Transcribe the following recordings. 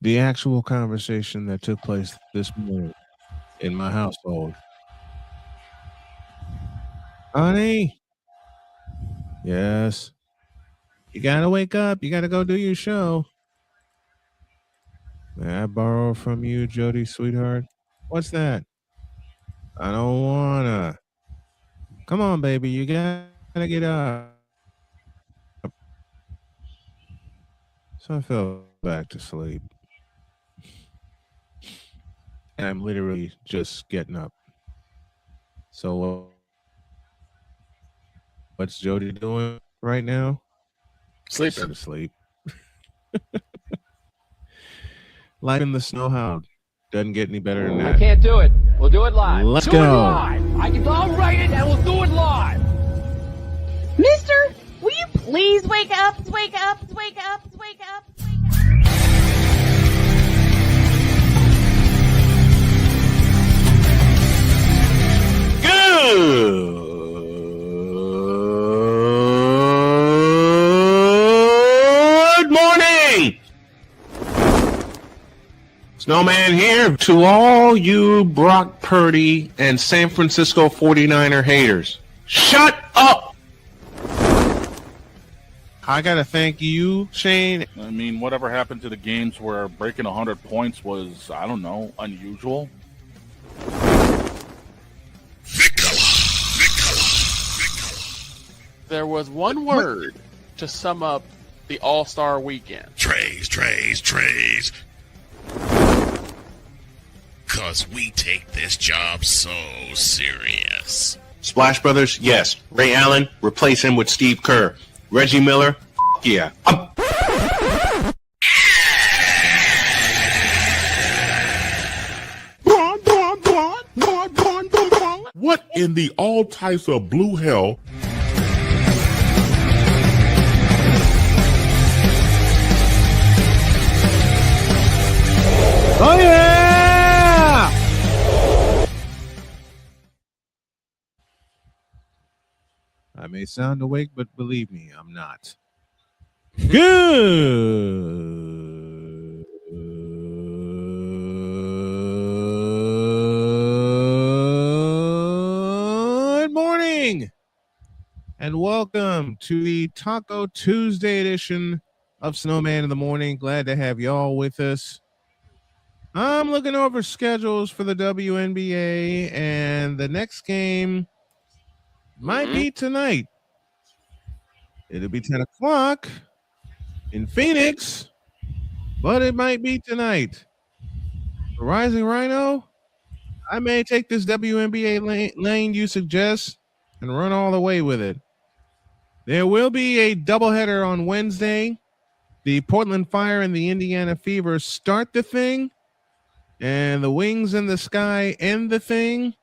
the actual conversation that took place this morning in my household. Honey, yes, you gotta wake up. You gotta go do your show. May I borrow from you, Jody, sweetheart? What's that? I don't wanna. Come on, baby, you gotta get up. So I fell back to sleep. And I'm literally just getting up. So what's Jody doing right now? Sleeping. Asleep. Life in the snow hound doesn't get any better than that. I can't do it. We'll do it live. Let's do go. It live. I'll write it and we'll do it live. Mister, will you please wake up? Wake up, wake up, wake up, wake up. Good morning! Snowman here to all you Brock Purdy and San Francisco 49er haters. Shut up! I gotta thank you, Shane. I mean, whatever happened to the games where breaking 100 points was, I don't know, unusual? There was one word to sum up the All-Star weekend. Trays. Cause we take this job so serious. Splash Brothers, yes. Ray Allen, replace him with Steve Kerr. Reggie Miller, yeah. What in the all types of blue hell? Oh yeah! I may sound awake, but believe me, I'm not. Good morning, and welcome to the Taco Tuesday edition of Snowman in the Morning. Glad to have y'all with us. I'm looking over schedules for the WNBA, and the next game might be tonight. It'll be 10 o'clock in Phoenix, but it might be tonight. The Rising Rhino, I may take this WNBA lane you suggest and run all the way with it. There will be a doubleheader on Wednesday. The Portland Fire and the Indiana Fever start the thing, and the Wings in the Sky end the thing,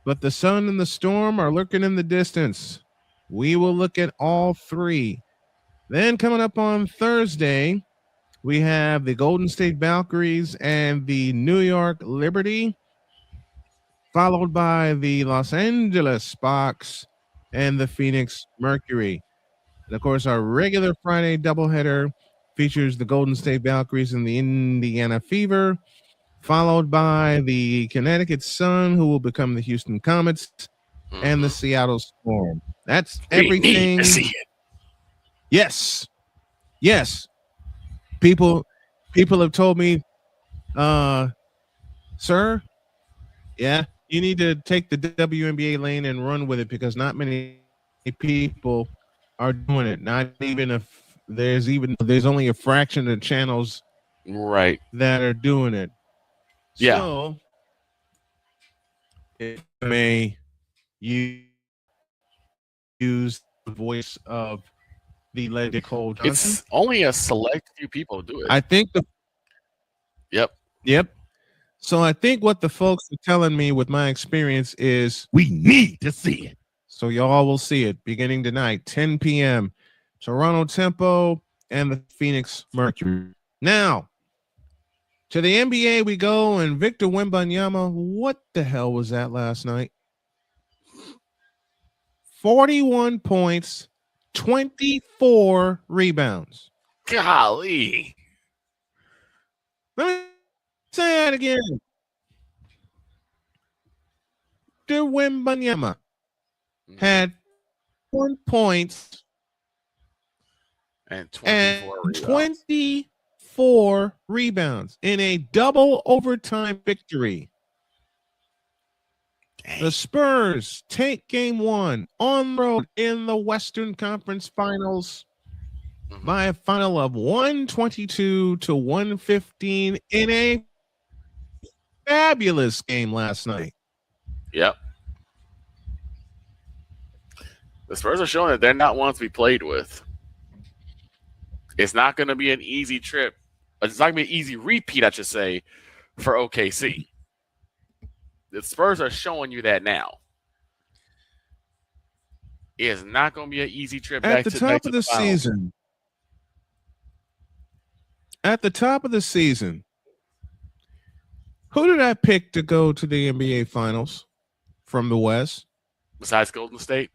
but the Sun and the Storm are lurking in the distance. We will look at all three. Then coming up on Thursday, we have the Golden State Valkyries and the New York Liberty, followed by the Los Angeles Sparks and the Phoenix Mercury. And of course, our regular Friday doubleheader features the Golden State Valkyries and the Indiana Fever, followed by the Connecticut Sun, who will become the Houston Comets, and the Seattle Storm. That's everything. We need to see it. Yes. People have told me, sir, yeah, you need to take the WNBA lane and run with it because not many people are doing it. Not even if there's only a fraction of channels Right. that are doing it. Yeah. So, if I may use the voice of the legend Cole Johnson. It's only a select few people who do it. I think Yep. So I think what the folks are telling me with my experience is We need to see it. so y'all will see it beginning tonight, 10 p.m. Toronto Tempo and the Phoenix Mercury. Now, to the NBA we go, and Victor Wembanyama, what the hell was that last night? 41 points, 24 rebounds. Golly. Let me say that again. Victor Wembanyama had 1 point and 24 and rebounds. 24 rebounds in a double overtime victory. The Spurs take game 1 on the road in the Western Conference Finals by a final of 122 to 115 in a fabulous game last night. Yep. The Spurs are showing that they're not ones to be played with. It's not going to be an easy trip. It's not going to be an easy repeat, I should say, for OKC. The Spurs are showing you that now. It's not going to be an easy trip At the top of the season. At the top of the season, who did I pick to go to the NBA Finals from the West? Besides Golden State?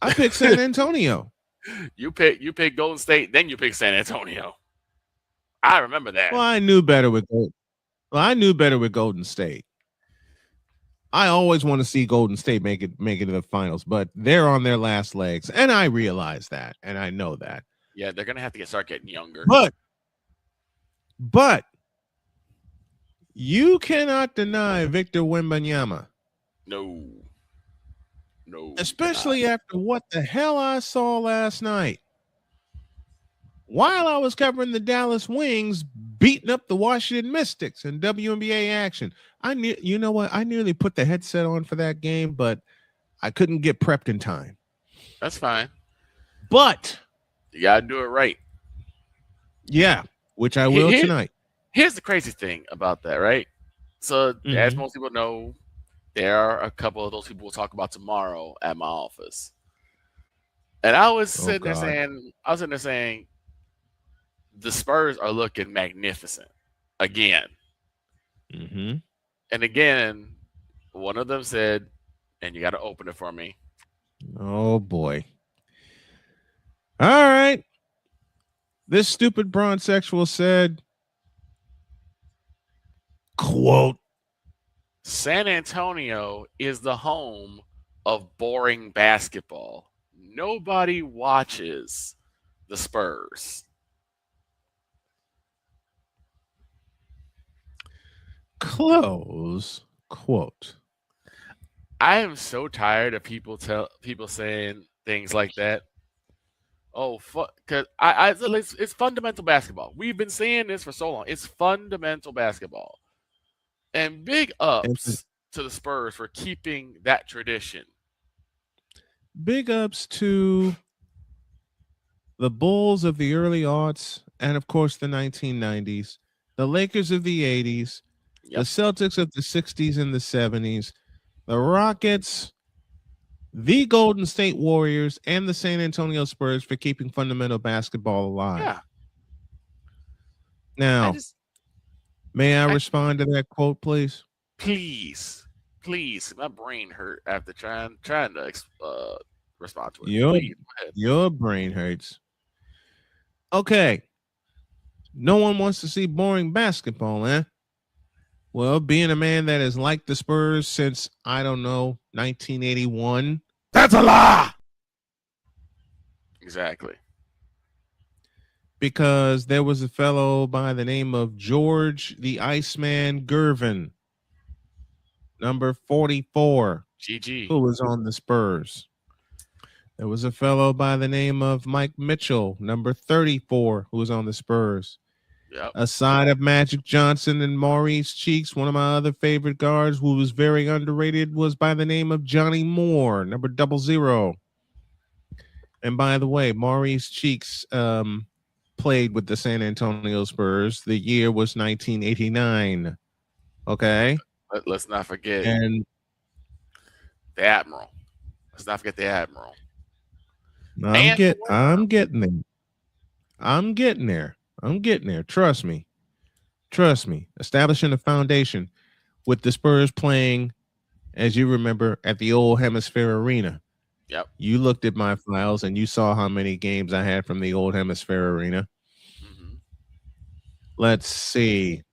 I picked San Antonio. You pick Golden State, then you pick San Antonio. I remember that. Well, I knew better with Golden State. I always want to see Golden State make it to the finals, but they're on their last legs, and I realize that, and I know that. Yeah, they're gonna have to start getting younger. But you cannot deny Victor Wembanyama. No. Especially after what the hell I saw last night. While I was covering the Dallas Wings beating up the Washington Mystics in WNBA action. You know what? I nearly put the headset on for that game, but I couldn't get prepped in time. That's fine. But you gotta do it right. Yeah, which I will tonight. Here's the crazy thing about that, right? So, as most people know, there are a couple of those people we'll talk about tomorrow at my office. And I was sitting there saying, the Spurs are looking magnificent again. Mm-hmm. And again, one of them said, and you got to open it for me. Oh, boy. All right. This stupid bronzexual said, quote, San Antonio is the home of boring basketball. Nobody watches the Spurs. Close quote. I am so tired of people saying things like that. Oh, because it's fundamental basketball. We've been saying this for so long. It's fundamental basketball. And big ups to the Spurs for keeping that tradition. Big ups to the Bulls of the early aughts and, of course, the 1990s, the Lakers of the 80s, the Celtics of the 60s and the 70s, the Rockets, the Golden State Warriors, and the San Antonio Spurs for keeping fundamental basketball alive. Yeah. Now, may I respond to that quote, please? Please. My brain hurt after trying to respond to it. Your brain hurts. Okay. No one wants to see boring basketball, eh? Well, being a man that has liked the Spurs since, I don't know, 1981. That's a lie! Exactly. Because there was a fellow by the name of George the Iceman Gervin, number 44, GG, who was on the Spurs. There was a fellow by the name of Mike Mitchell, number 34, who was on the Spurs. Yep. Aside of Magic Johnson and Maurice Cheeks, one of my other favorite guards who was very underrated was by the name of Johnny Moore, number 00. And by the way, Maurice Cheeks played with the San Antonio Spurs. The year was 1989. Okay? Let's not forget the Admiral. Let's not forget the Admiral. I'm getting there. Trust me. Establishing a foundation with the Spurs playing, as you remember, at the old Hemisphere Arena. Yep. You looked at my files and you saw how many games I had from the old Hemisphere Arena. Mm-hmm. Let's see.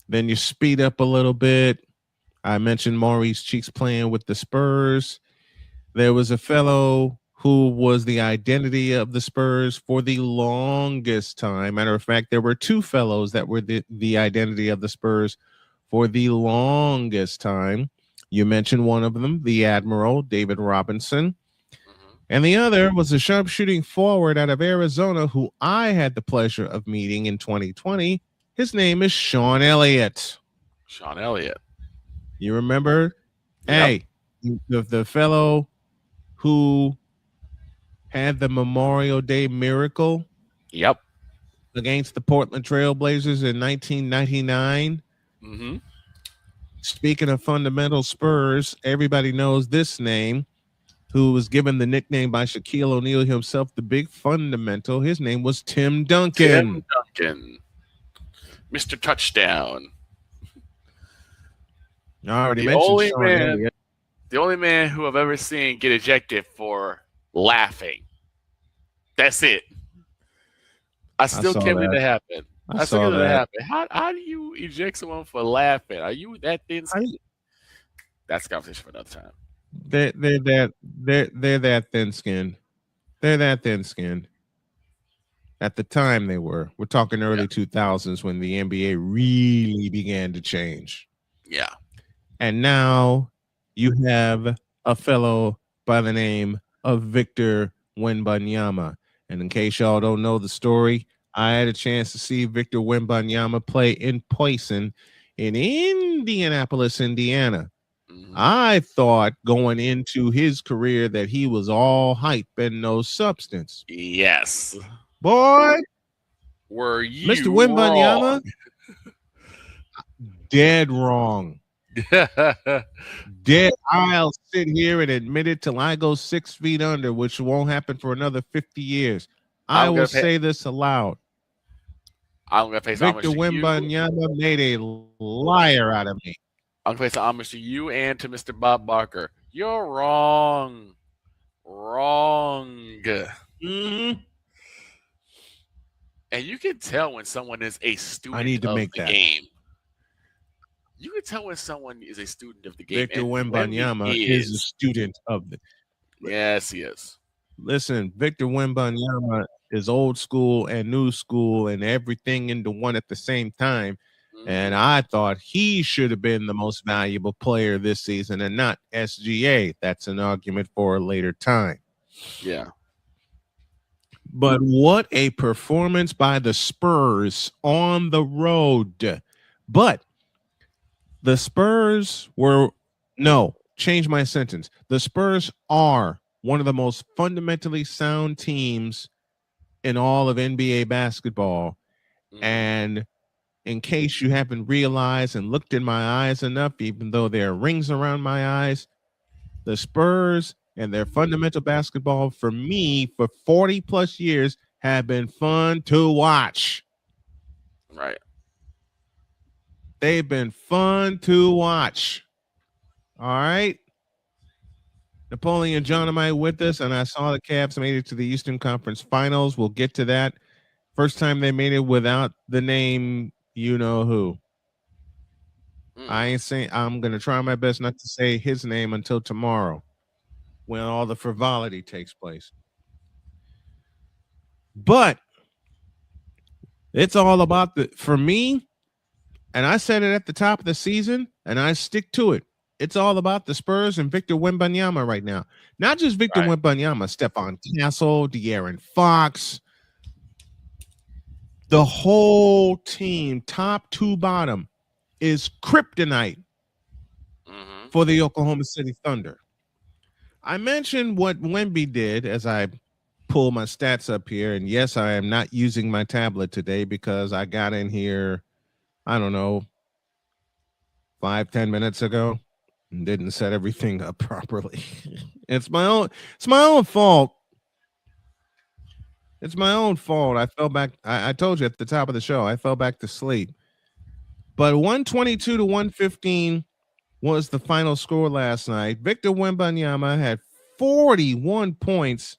Then you speed up a little bit. I mentioned Maurice Cheeks playing with the Spurs. There was a fellow who was the identity of the Spurs for the longest time. Matter of fact, there were two fellows that were the identity of the Spurs for the longest time. You mentioned one of them, the Admiral, David Robinson. And the other was a sharpshooting forward out of Arizona who I had the pleasure of meeting in 2020. His name is Sean Elliott. Sean Elliott. You remember? Yep. Hey, the fellow who had the Memorial Day miracle Yep. against the Portland Trailblazers in 1999. Mm-hmm. Speaking of fundamental Spurs, everybody knows this name, who was given the nickname by Shaquille O'Neal himself, the Big Fundamental. His name was Tim Duncan. Mr. Touchdown. I already mentioned Sean Elliott. The only man who I've ever seen get ejected for laughing. That's it. I still can't believe that happened. I still can't believe that happened. How do you eject someone for laughing? Are you that thin-skinned? That's a conversation for another time. They're that thin-skinned. They're that thin-skinned. At the time they were. We're talking early 2000s when the NBA really began to change. Yeah. And now you have a fellow by the name of Victor Wembanyama. And in case y'all don't know the story, I had a chance to see Victor Wembanyama play in person in Indianapolis, Indiana. I thought going into his career that he was all hype and no substance. Yes. Boy, were you Mr. Wembanyama? Dead wrong. Dead. I'll sit here and admit it till I go 6 feet under, which won't happen for another 50 years. I will say this aloud. I'm gonna pay Victor Wembanyama made a liar out of me. I'm gonna pay some homage to you and to Mr. Bob Barker. You're wrong. Wrong. Mm-hmm. And you can tell when someone is a student of the game. You can tell when someone is a student of the game. Victor Wembanyama is a student of the. Yes, he is. Listen, Victor Wembanyama is old school and new school and everything into one at the same time. Mm-hmm. And I thought he should have been the most valuable player this season and not SGA. That's an argument for a later time. Yeah. But what a performance by the Spurs on the road. But the Spurs change my sentence. The Spurs are one of the most fundamentally sound teams in all of NBA basketball. Mm-hmm. And in case you haven't realized and looked in my eyes enough, even though there are rings around my eyes, the Spurs and their fundamental basketball for me for 40 plus years have been fun to watch. Right. They've been fun to watch. All right. Napoleon John am I with us, and I saw the Cavs made it to the Eastern Conference Finals. We'll get to that. First time they made it without the name you know who. I ain't saying I'm gonna try my best not to say his name until tomorrow when all the frivolity takes place. But it's all about for me, and I said it at the top of the season, and I stick to it. It's all about the Spurs and Victor Wembanyama right now. Not just Victor Wembanyama, Stephon Castle, De'Aaron Fox. The whole team, top to bottom, is kryptonite for the Oklahoma City Thunder. I mentioned what Wemby did as I pull my stats up here. And yes, I am not using my tablet today because I got in here, I don't know, 5-10 minutes ago and didn't set everything up properly. It's my own fault. It's my own fault. I fell back. I told you at the top of the show, I fell back to sleep. But 122 to 115 was the final score last night. Victor Wembanyama had 41 points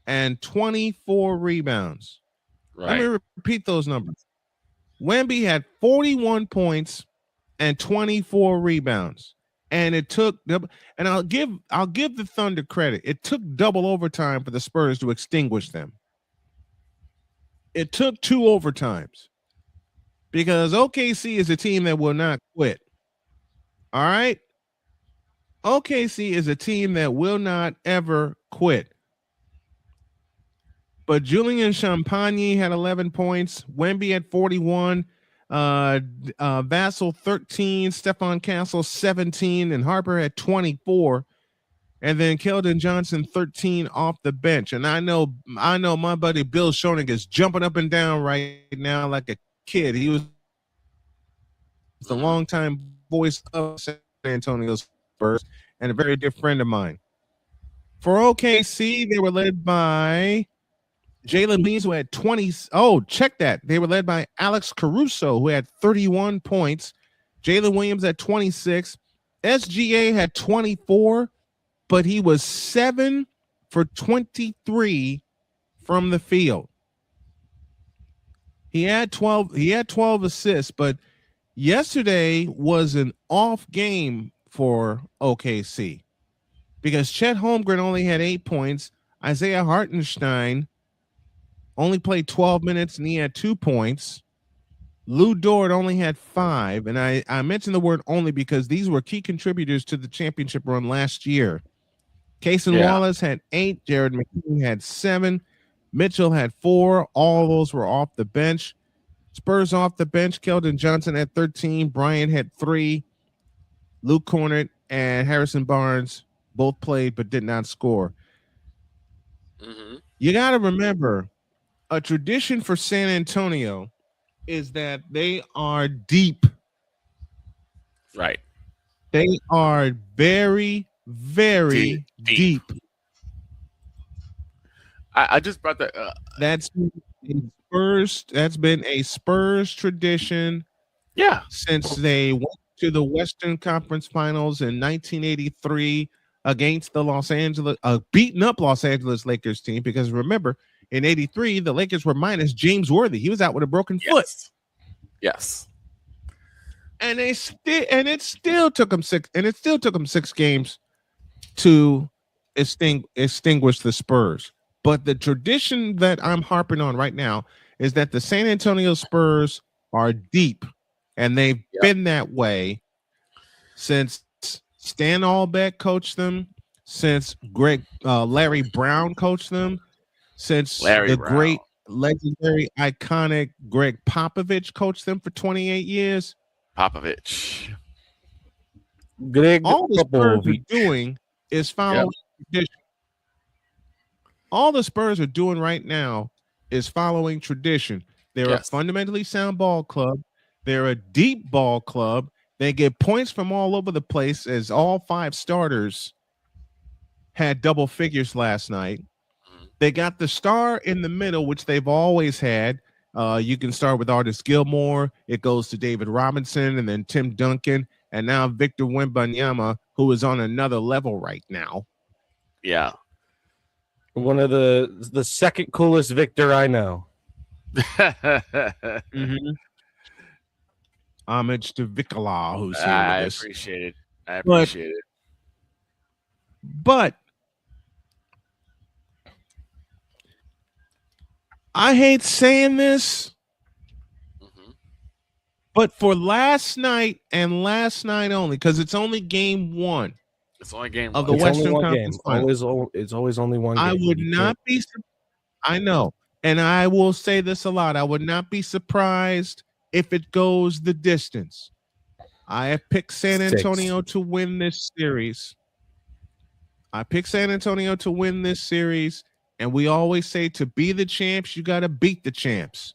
and 24 rebounds. Right. Let me repeat those numbers. Wemby had 41 points and 24 rebounds. And it took, and I'll give the Thunder credit. It took double overtime for the Spurs to extinguish them. It took 2 overtimes because OKC is a team that will not quit. All right. OKC is a team that will not ever quit. But Julian Champagne had 11 points. Wemby had 41. Vassell 13. Stephon Castle 17. And Harper had 24. And then Keldon Johnson 13 off the bench. And I know my buddy Bill Schoening is jumping up and down right now like a kid. He was the longtime voice of San Antonio Spurs and a very dear friend of mine. For OKC, they were led by Jalen Beans, who had 20. Oh, check that. They were led by Alex Caruso, who had 31 points. Jalen Williams had 26. SGA had 24, but he was 7 for 23 from the field. He had 12 assists, but yesterday was an off game for OKC because Chet Holmgren only had 8 points. Isaiah Hartenstein only played 12 minutes and he had 2 points. Lou Dort only had 5. And I mentioned the word only because these were key contributors to the championship run last year. Cason Wallace had 8. Jared McKean had 7. Mitchell had 4. All those were off the bench. Spurs off the bench. Keldon Johnson had 13. Bryant had 3. Luke Cornett and Harrison Barnes both played but did not score. Mm-hmm. You got to remember, a tradition for San Antonio is that they are deep. Right. They are very, very deep. I just brought that. That's been a Spurs tradition. Yeah. Since they went to the Western Conference Finals in 1983 against the beaten up Los Angeles Lakers team. Because remember, in '83, the Lakers were minus James Worthy. He was out with a broken foot. Yes. And it still took them 6 games to extinguish the Spurs. But the tradition that I'm harping on right now is that the San Antonio Spurs are deep, and they've been that way since Stan Albeck coached them, since Larry Brown coached them, since great legendary iconic Greg Popovich coached them for 28 years. Popovich. All the Spurs are doing is following tradition. All the Spurs are doing right now is following tradition. They're a fundamentally sound ball club. They're a deep ball club. They get points from all over the place, as all 5 starters had double figures last night. They got the star in the middle, which they've always had. You can start with Artis Gilmore. It goes to David Robinson and then Tim Duncan, and now Victor Wembanyama, who is on another level right now. Yeah. One of the second coolest Victor I know. Mm-hmm. Homage to Vicala, who's here with us. Appreciate it. I appreciate it. But I hate saying this, but for last night and last night only, because it's only game 1. It's only game of the Western Conference Finals. It's always only one game. I would not be. I know, and I will say this a lot. I would not be surprised if it goes the distance. I have picked San Antonio to win this series. And we always say to be the champs, you got to beat the champs.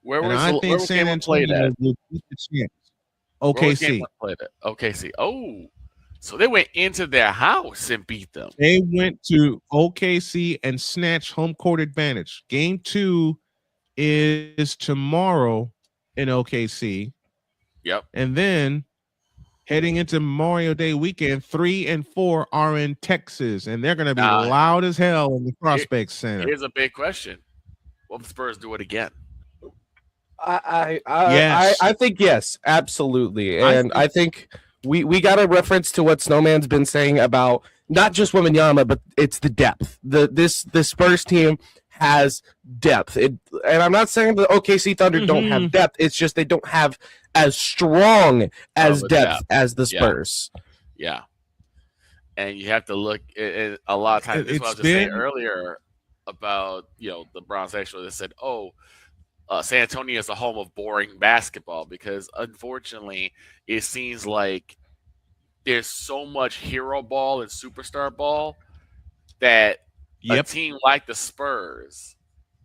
I think San Antonio will beat the champs. OKC. OKC. Oh. So they went into their house and beat them. They went to OKC and snatched home court advantage. Game 2 is tomorrow in OKC. Yep. And then heading into Memorial Day weekend, 3 and 4 are in Texas, and they're going to be loud as hell in the Prospect Center. Here's a big question. Will the Spurs do it again? Yes. I think yes, absolutely, and I think we got a reference to what Snowman's been saying about not just Wembanyama, but it's the depth. This Spurs team has depth, and I'm not saying the OKC Thunder don't have depth. It's just they don't have as strong as depth as the Spurs. Yeah. And you have to look at a lot of times. This is what I was just saying earlier about the Browns actually said, San Antonio is a home of boring basketball, because unfortunately it seems like there's so much hero ball and superstar ball that a team like the Spurs,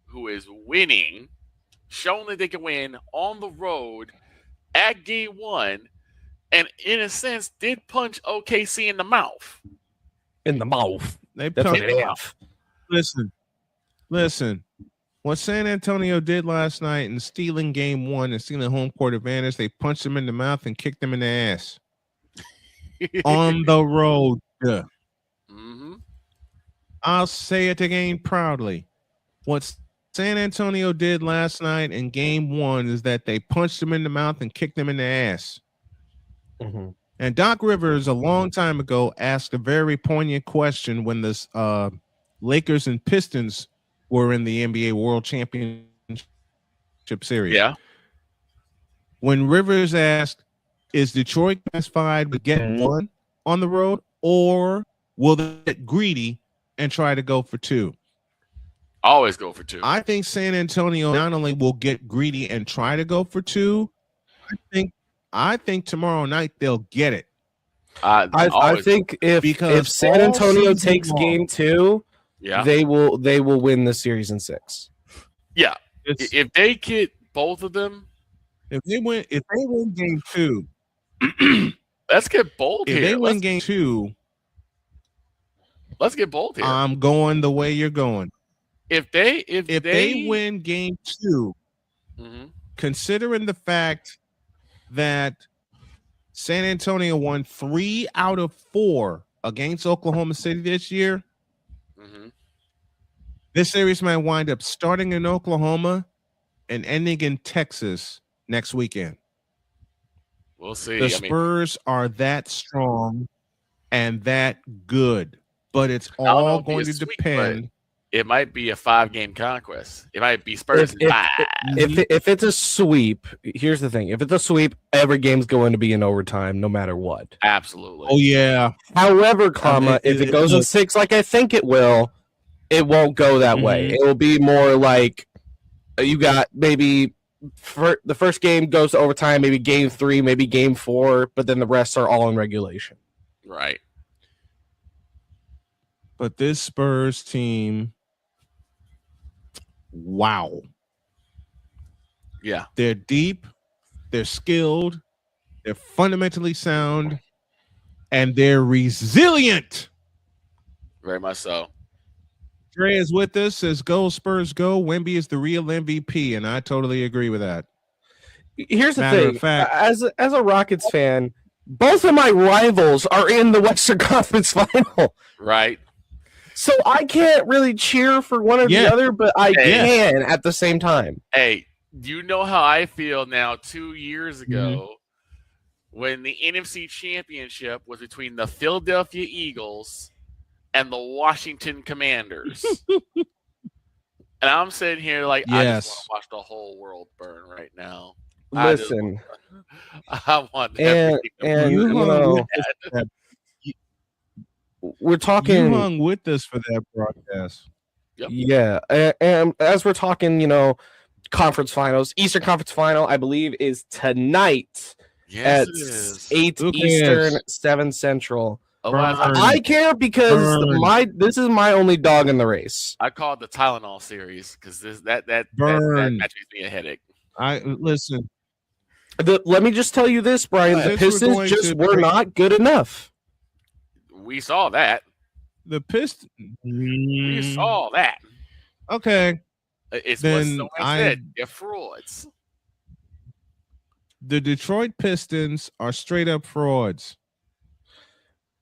who is winning, showing that they can win on the road at game one, and in a sense did punch OKC in the mouth. In the mouth. They punched it off. Listen. What San Antonio did last night in stealing game one and stealing home court advantage, they punched them in the mouth and kicked them in the ass. On the road. I'll say it again proudly. What San Antonio did last night in game one is that they punched them in the mouth and kicked them in the ass. And Doc Rivers, a long time ago, asked a very poignant question when the Lakers and Pistons were in the NBA World Championship Series. Yeah. When Rivers asked, is Detroit satisfied with getting one on the road, or will they get greedy and try to go for two? Always go for two. I think San Antonio not only will get greedy and try to go for two, I think tomorrow night they'll get it. I think if San Antonio takes game two, they will win the series in 6. Yeah, if they get both of them, if they win game two, let's get bold here. If they win game two, let's get bold here. I'm going the way you're going. If they win game two, considering the fact that San Antonio won 3 out of 4 against Oklahoma City this year, this series might wind up starting in Oklahoma and ending in Texas next weekend. We'll see. The Spurs are that strong and that good, but it's all going to depend. It might be a 5-game conquest. It might be Spurs. If it's a sweep, here's the thing. If it's a sweep, every game's going to be in overtime, no matter what. Absolutely. Oh, yeah. However, if it goes in 6 like I think it will, it won't go that way. It will be more like you got maybe the first game goes to overtime, maybe game 3, maybe game 4, but then the rest are all in regulation. Right. But this Spurs team, wow. Yeah. They're deep, they're skilled, they're fundamentally sound, and they're resilient. Very much so. Dre is with us, says go Spurs go. Wemby is the real MVP, and I totally agree with that. Here's the thing. As a Rockets fan, both of my rivals are in the Western Conference Final. Right. So I can't really cheer for one or the other, but I can at the same time. Hey, you know how I feel now 2 years ago when the NFC Championship was between the Philadelphia Eagles and the Washington Commanders. And I'm sitting here like, I just want to watch the whole world burn right now. Listen. I want everything we're talking. You hung with us for that broadcast. Yep. Yeah. And as we're talking, conference finals, Eastern Conference Final, I believe, is tonight at 8 Eastern, 7 Central. I care because this is my only dog in the race. I call it the Tylenol series because that match gives me a headache. Listen. Let me just tell you this, Brian. The Pistons just were not good enough. We saw that. The Pistons. We saw that. Okay. It's what someone said. They're frauds. The Detroit Pistons are straight up frauds.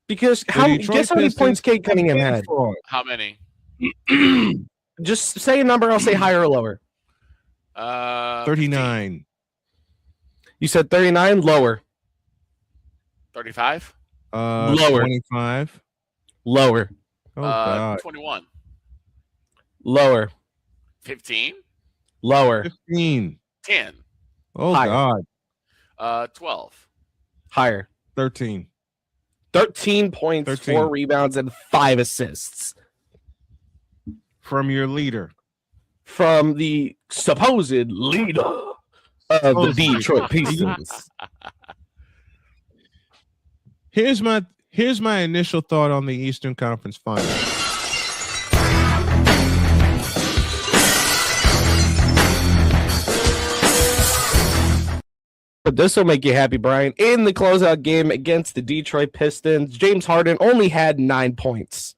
Because guess how many points Cade Cunningham had? How many? Just say a number. I'll say higher or lower. 39. You said 39, lower. 35. Lower. 25. Lower. Oh, God. 21. Lower. 15. Lower. 15. 10. Oh, Higher. God. 12. Higher. 13. 13 points, 13. 4 rebounds, and 5 assists. From your leader. From the supposed leader of the Detroit Pistons. Here's my initial thought on the Eastern Conference Finals. But this will make you happy, Brian. In the closeout game against the Detroit Pistons, James Harden only had 9 points.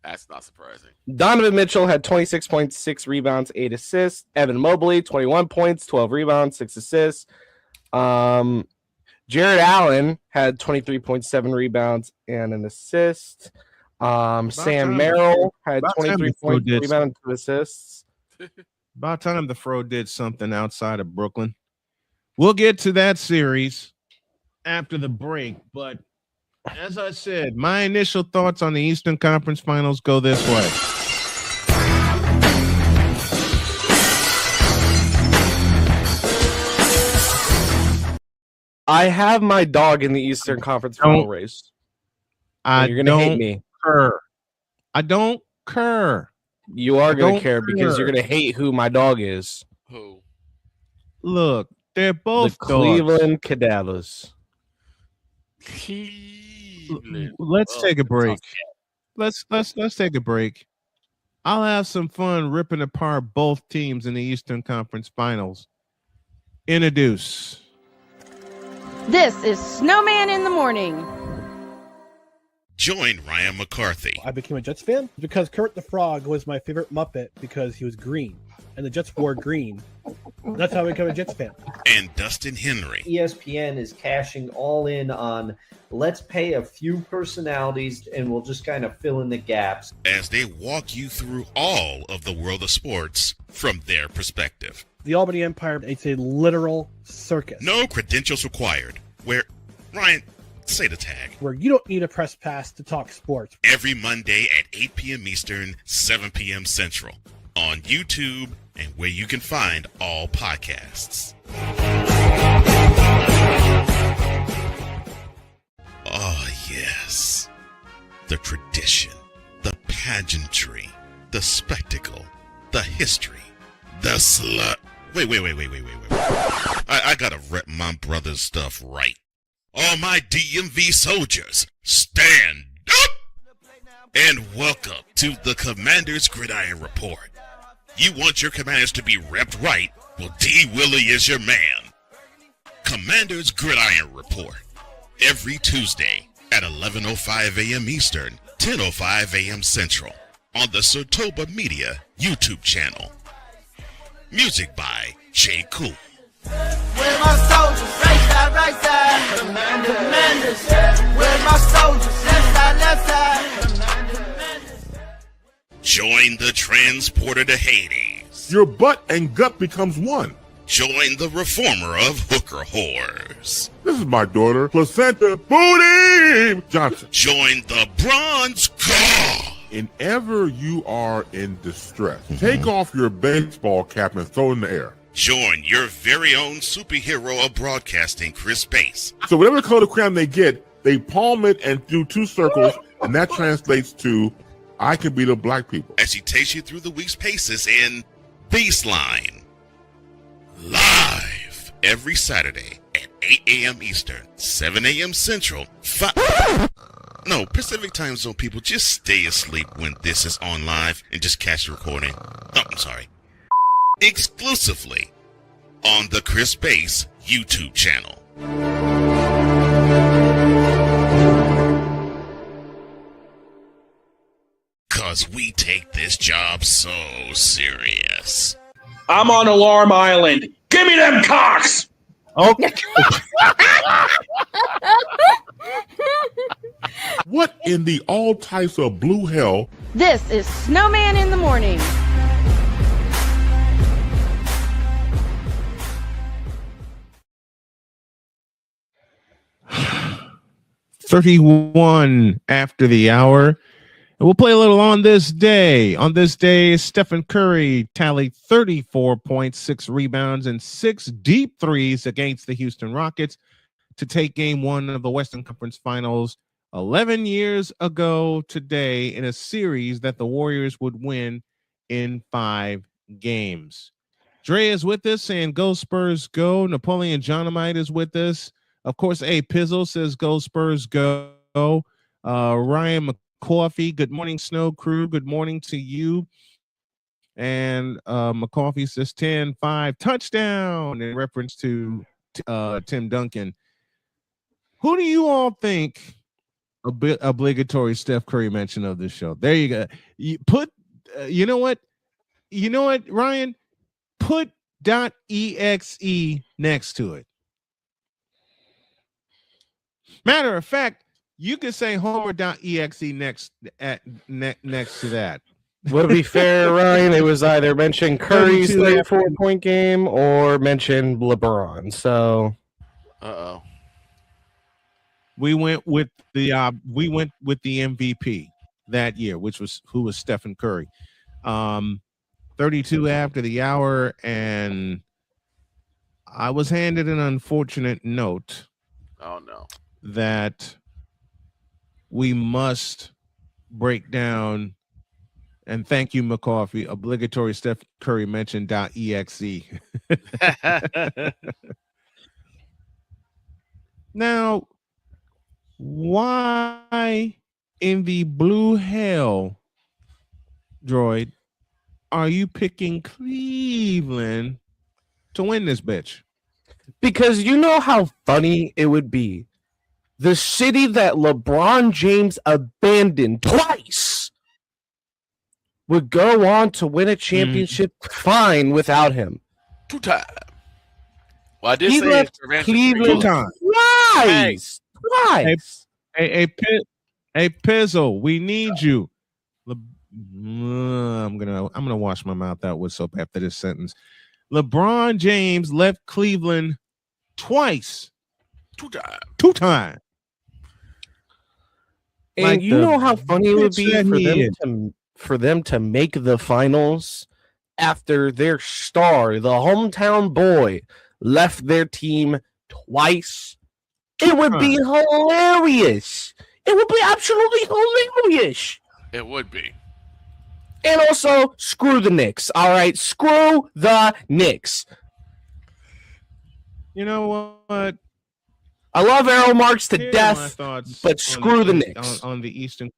That's not surprising. Donovan Mitchell had 26 points, 6 rebounds, 8 assists. Evan Mobley, 21 points, 12 rebounds, 6 assists. Jared Allen had 23.7 rebounds and an assist. Sam Merrill had 23 points, rebounds, and 2 assists. About time the Fro did something outside of Brooklyn. We'll get to that series after the break, but as I said, my initial thoughts on the Eastern Conference Finals go this way. I have my dog in the Eastern Conference final race. You're gonna hate me. I don't care. You are gonna care because you're gonna hate who my dog is. Who? Look, they're both the Cleveland Cadavers. Let's take a break. Let's take a break. I'll have some fun ripping apart both teams in the Eastern Conference Finals. Introduce. This is Snowman in the Morning. Join Ryan McCarthy. I became a Jets fan because Kermit the Frog was my favorite Muppet because he was green, and the Jets wore green. That's how I became a Jets fan. And Dustin Henry. ESPN is cashing all in on let's pay a few personalities and we'll just kind of fill in the gaps. As they walk you through all of the world of sports from their perspective. The Albany Empire, it's a literal circus. No credentials required. Where, Ryan, say the tag. Where you don't need a press pass to talk sports. Every Monday at 8 p.m. Eastern, 7 p.m. Central. On YouTube and where you can find all podcasts. Oh, yes. The tradition, the pageantry, the spectacle, the history, the slut. Wait. I gotta rep my brother's stuff right. All my DMV soldiers, stand up! And welcome to the Commander's Gridiron Report. You want your commanders to be repped right? Well, D. Willie is your man. Commander's Gridiron Report. Every Tuesday at 11:05 a.m. Eastern, 10:05 a.m. Central. On the Sotoba Media YouTube channel. Music by J. Cool. Where my soldiers? Right side. Commanders. Where my soldiers? Left side. Join the transporter to Hades. Your butt and gut becomes one. Join the reformer of hooker whores. This is my daughter, Placenta Booty Johnson. Join the bronze god. Whenever you are in distress, take off your baseball cap and throw it in the air. Join your very own superhero of broadcasting, Chris Bass. So whatever color crayon they get, they palm it and do 2 circles, and that translates to, I can beat up black people. As he takes you through the week's paces in Baseline. Live every Saturday at 8 a.m. Eastern, 7 a.m. Central, No, Pacific Time Zone people, just stay asleep when this is on live and just catch the recording. Oh, I'm sorry. Exclusively on the Chris Bass YouTube channel. Cause we take this job so serious. I'm on Alarm Island. Give me them cocks! Okay. What in the all types of blue hell? This is Snowman in the Morning. 31 after the hour. And we'll play a little on this day. On this day, Stephen Curry tallied 34 points, 6 rebounds, and 6 deep threes against the Houston Rockets to take game 1 of the Western Conference Finals 11 years ago today in a series that the Warriors would win in 5 games. Dre is with us saying go Spurs go. Napoleon Johnamite is with us. Of course, A Pizzle says go Spurs go. Ryan McCoffey, good morning, Snow Crew. Good morning to you. And McCoffey says 10-5 touchdown in reference to Tim Duncan. Who do you all think obligatory Steph Curry mention of this show? There you go. You put, you know what, Ryan? Put .exe next to it. Matter of fact, you could say Homer.exe next to that. Well, to be fair, Ryan, it was either mention Curry's 34-point game or mention LeBron. So, we went with the MVP that year, who was Stephen Curry. 32 after the hour, and I was handed an unfortunate note. Oh no. That we must break down, and thank you, McCoffey, obligatory Steph Curry mention .exe. Now, why in the blue hell, Droid, are you picking Cleveland to win this bitch? Because you know how funny it would be. The city that LeBron James abandoned twice would go on to win a championship fine without him. 2 times. Well, I did He say left Cleveland twice. Twice. Hey, Pizzle, we need you. I'm gonna wash my mouth out with soap after this sentence. LeBron James left Cleveland twice. 2 times. 2 times. And Like you know how funny it would be for them to make the finals after their star, the hometown boy, left their team twice. It would be hilarious. It would be absolutely hilarious. It would be. And also, screw the Knicks. All right, screw the Knicks. You know what? I love Arrow Marks to Here death, but screw the Knicks. On the Eastern.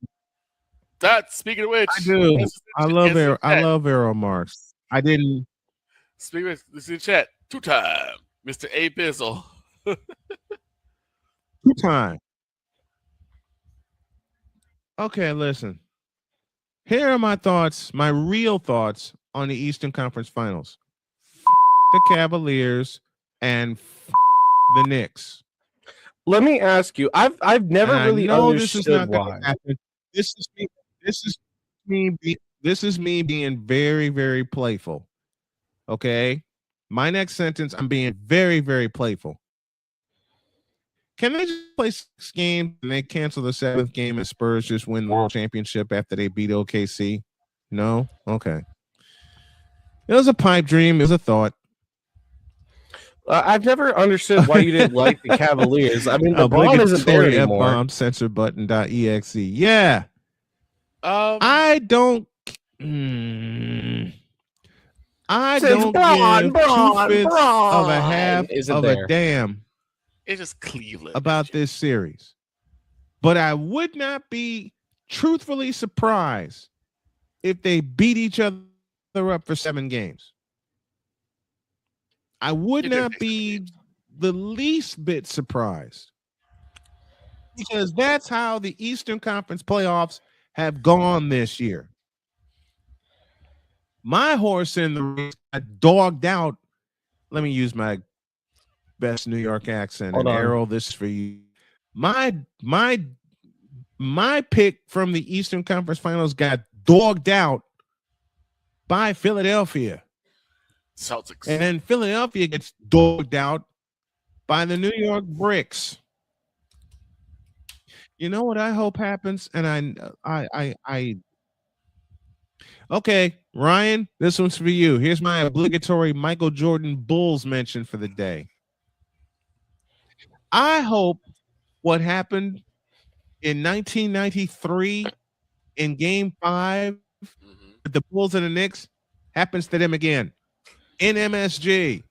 Speaking of which, I do. I love Arrow Marks. I didn't. Speaking of, this is the chat. 2 times, Mr. A Bizzle. 2 times. Okay, listen. Here are my thoughts, my real thoughts on the Eastern Conference Finals. The Cavaliers and the Knicks. Let me ask you. I've never really understood why. This is me being very, very playful. Okay, my next sentence, I'm being very, very playful. Can they just play 6 games and they cancel the 7th game and Spurs just win the world championship after they beat OKC? No? Okay. It was a pipe dream. It was a thought. I've never understood why you didn't like the Cavaliers. I mean, LeBron isn't there anymore. Bomb censor button.exe. Yeah. I don't. I don't give 2/5 of a half of a damn. It's just Cleveland about this series. But I would not be truthfully surprised if they beat each other up for 7 games. I would not be the least bit surprised, because that's how the Eastern Conference playoffs have gone this year. My horse in the race got dogged out. Let me use my best New York accent. And Errol, this is for you. My pick from the Eastern Conference Finals got dogged out by Philadelphia. Celtics. And then Philadelphia gets dogged out by the New York Bricks. You know what I hope happens, and I. Okay, Ryan, this one's for you. Here's my obligatory Michael Jordan Bulls mention for the day. I hope what happened in 1993 in Game 5 with the Bulls and the Knicks happens to them again in MSG.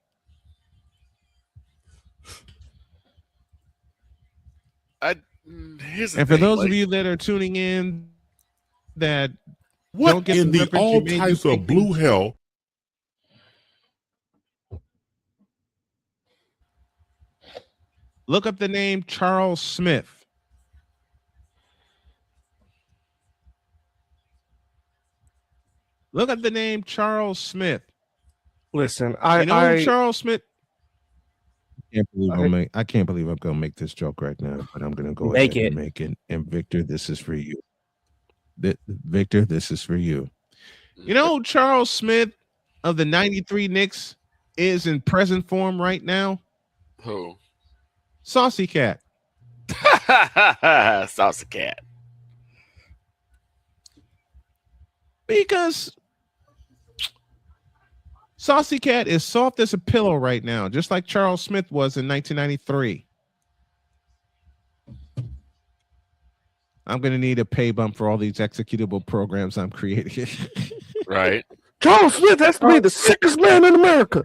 And for those of you that are tuning in that What don't get in the reference, all you may be types of thinking- blue hell? Look up the name Charles Smith. Look up the name Charles Smith. Listen, Charles Smith. I can't believe I'm gonna make this joke right now, but I'm gonna go ahead and make it. And Victor, this is for you. Victor, this is for you. You know who Charles Smith of the '93 Knicks is in present form right now? Who? Saucy Cat. Saucy Cat. Because Saucy Cat is soft as a pillow right now, just like Charles Smith was in 1993. I'm going to need a pay bump for all these executable programs I'm creating. Right. Charles Smith has to be the sickest man in America.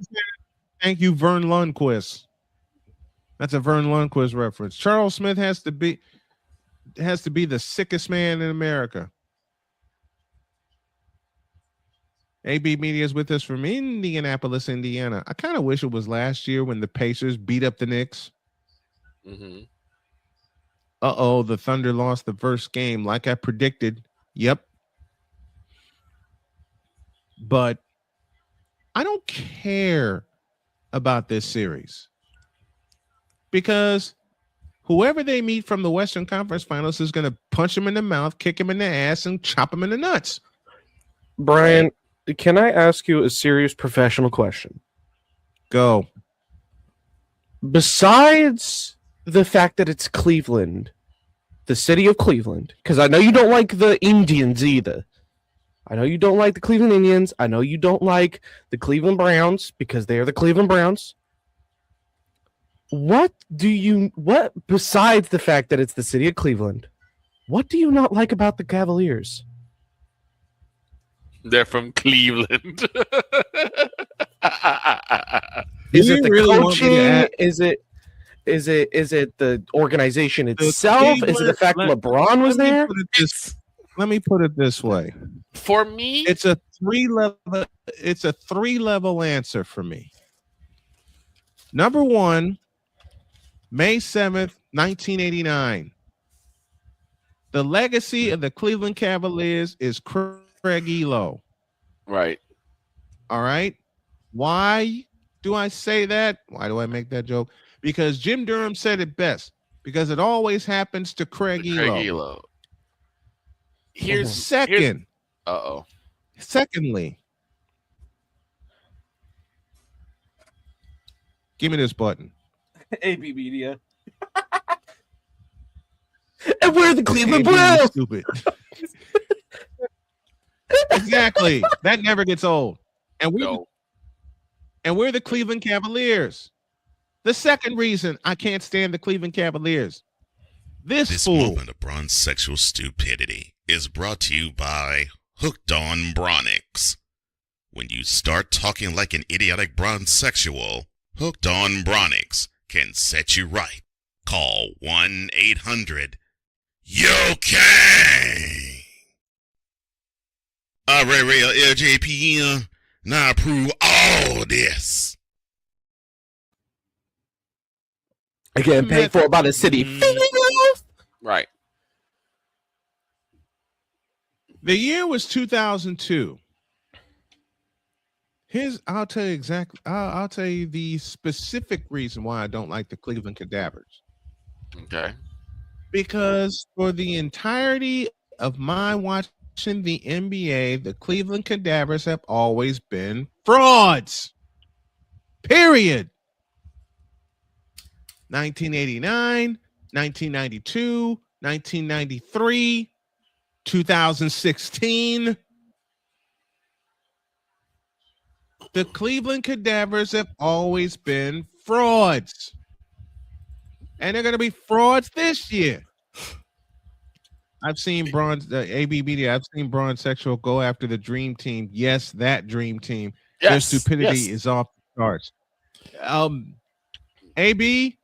Thank you, Vern Lundquist. That's a Vern Lundquist reference. Charles Smith has to be the sickest man in America. AB Media is with us from Indianapolis, Indiana. I kind of wish it was last year when the Pacers beat up the Knicks. Mm-hmm. Uh-oh, the Thunder lost the first game like I predicted. Yep. But I don't care about this series because whoever they meet from the Western Conference Finals is going to punch him in the mouth, kick him in the ass, and chop him in the nuts. Brian, can I ask you a serious professional question? Go. Besides the fact that it's Cleveland, the city of Cleveland, because I know you don't like the Indians either. I know you don't like the Cleveland Indians. I know you don't like the Cleveland Browns because they are the Cleveland Browns. What besides the fact that it's the city of Cleveland, what do you not like about the Cavaliers? They're from Cleveland. Is it the coaching? Is it the organization itself? Is it the fact LeBron was there? Let me put it this way. For me, it's a three-level answer for me. Number one, May 7th, 1989. The legacy of the Cleveland Cavaliers is Craig Elo. Right. All right. Why do I say that? Why do I make that joke? Because Jim Durham said it best. Because it always happens to Craig Elo. Secondly, give me this button. AB Media. And we're the Cleveland Browns. Stupid. Exactly. That never gets old. And we're the Cleveland Cavaliers. The second reason I can't stand the Cleveland Cavaliers. This moment of bronze sexual stupidity is brought to you by Hooked on Bronix. When you start talking like an idiotic bronze sexual, Hooked on Bronix can set you right. Call 1-800-YOKAY. Real LJPM, now approve all this. Again, paid for by the city. Right. The year was 2002. I'll tell you the specific reason why I don't like the Cleveland Cadavers. Okay. Because for the entirety of my watching the NBA, the Cleveland Cadavers have always been frauds. Period. 1989, 1992, 1993, 2016. The Cleveland Cadavers have always been frauds. And they're going to be frauds this year. I've seen AB Media, I've seen Braun Sexual go after the dream team. Yes, that dream team. Yes, their stupidity yes. is off the charts. AB,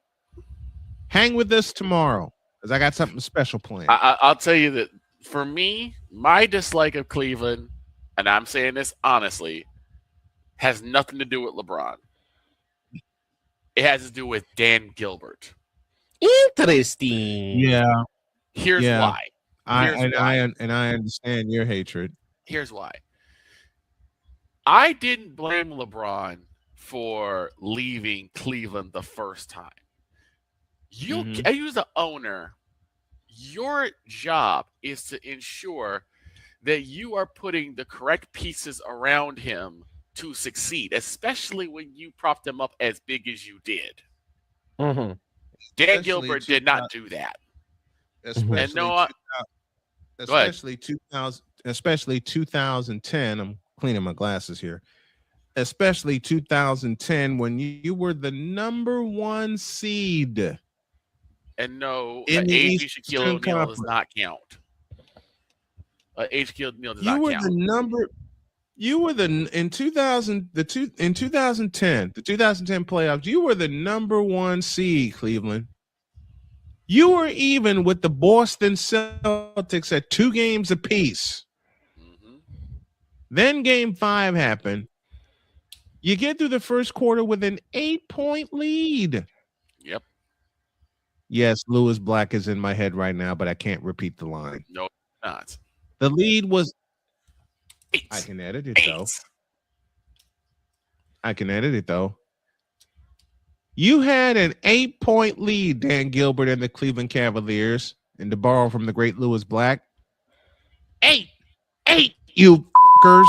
hang with us tomorrow because I got something special planned. I'll tell you that for me, my dislike of Cleveland, and I'm saying this honestly, has nothing to do with LeBron. It has to do with Dan Gilbert. Interesting. Yeah. Here's why. I understand your hatred. Here's why. I didn't blame LeBron for leaving Cleveland the first time. You, as the owner, your job is to ensure that you are putting the correct pieces around him to succeed, especially when you propped him up as big as you did. Mm-hmm. Dan Gilbert did not do that. Especially 2010. I'm cleaning my glasses here. Especially 2010, when you were the number 1 seed. And no, in the A.J. Eastern Shaquille O'Neal Conference. does not count. A.J. Shaquille O'Neal does You not were count. the number. You were in 2010, the 2010 playoffs. You were the number 1 seed, Cleveland. You were even with the Boston Celtics at 2 games apiece. Then Game 5 happened. You get through the first quarter with an 8-point lead. Yep. Yes, Lewis Black is in my head right now, but I can't repeat the line. No, not. The lead was 8. I can edit it though. You had an 8-point lead, Dan Gilbert and the Cleveland Cavaliers, and to borrow from the great Lewis Black. 8, you fuckers.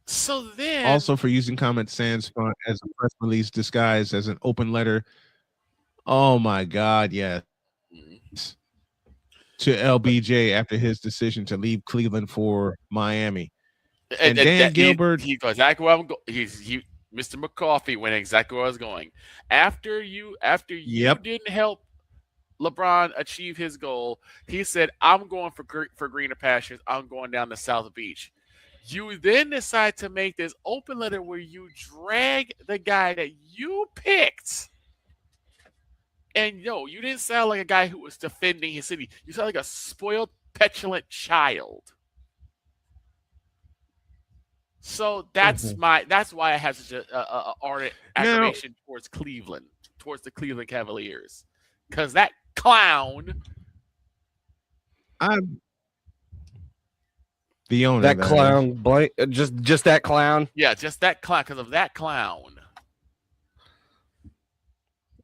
So then, Also for using Comet Sans font as a press release disguised as an open letter. Oh my God, yes. To LBJ after his decision to leave Cleveland for Miami. And Dan Gilbert, he goes exactly where I'm going. Mr. McCoffey went exactly where I was going. After you didn't help LeBron achieve his goal, he said, "I'm going for greener pastures. I'm going down to South Beach." You then decide to make this open letter where you drag the guy that you picked. And no, you didn't sound like a guy who was defending his city. You sound like a spoiled, petulant child. So that's why I have such a ardent affirmation towards Cleveland, towards the Cleveland Cavaliers, because that clown. I'm the owner. That clown, just that clown. Yeah, just that clown. Because of that clown.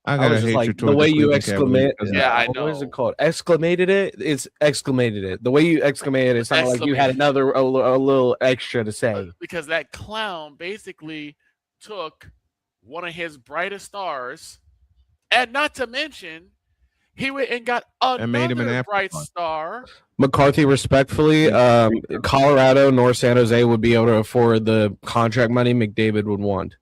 I got was just like the way you exclamate. Yeah, I know. What is it called? Exclamated it. It's exclamated it. The way you exclamated it sounded like you had a little extra to say. Because that clown basically took one of his brightest stars, and not to mention, he went and got another bright star. McCarthy, respectfully, Colorado nor San Jose would be able to afford the contract money McDavid would want.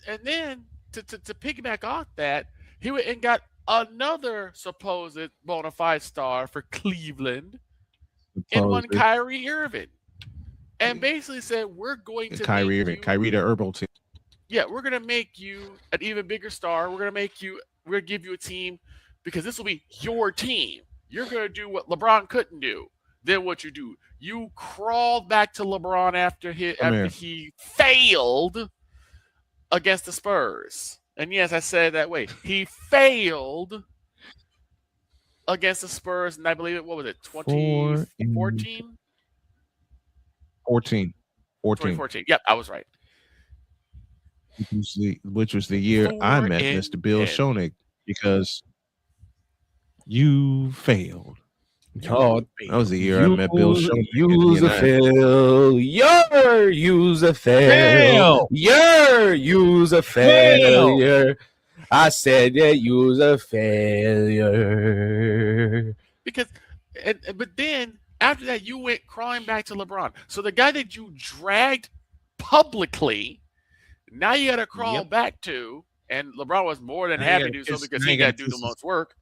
And then to piggyback off that, he went and got another supposed bona fide star for Cleveland in one Kyrie Irving. And basically said, we're going to Kyrie Irving, Kyrie the herbal team. Yeah, we're going to make you an even bigger star. We're going to give you a team because this will be your team. You're going to do what LeBron couldn't do. Then what you do? You crawled back to LeBron after he failed against the Spurs. And yes, I said it that way. He failed against the Spurs, and I believe what was it, 2014? 14. 2014. Yep, I was right. Which was the year I met Mr. Bill Schoenig, because you failed. Oh, that was the year I met Bill Schoenig. Use a fail. Use a fail. Use a failure. I said that you was a failure. Because, but then after that, you went crawling back to LeBron. So the guy that you dragged publicly, now you got to crawl back to, and LeBron was more than happy to do so because he got to do the most work.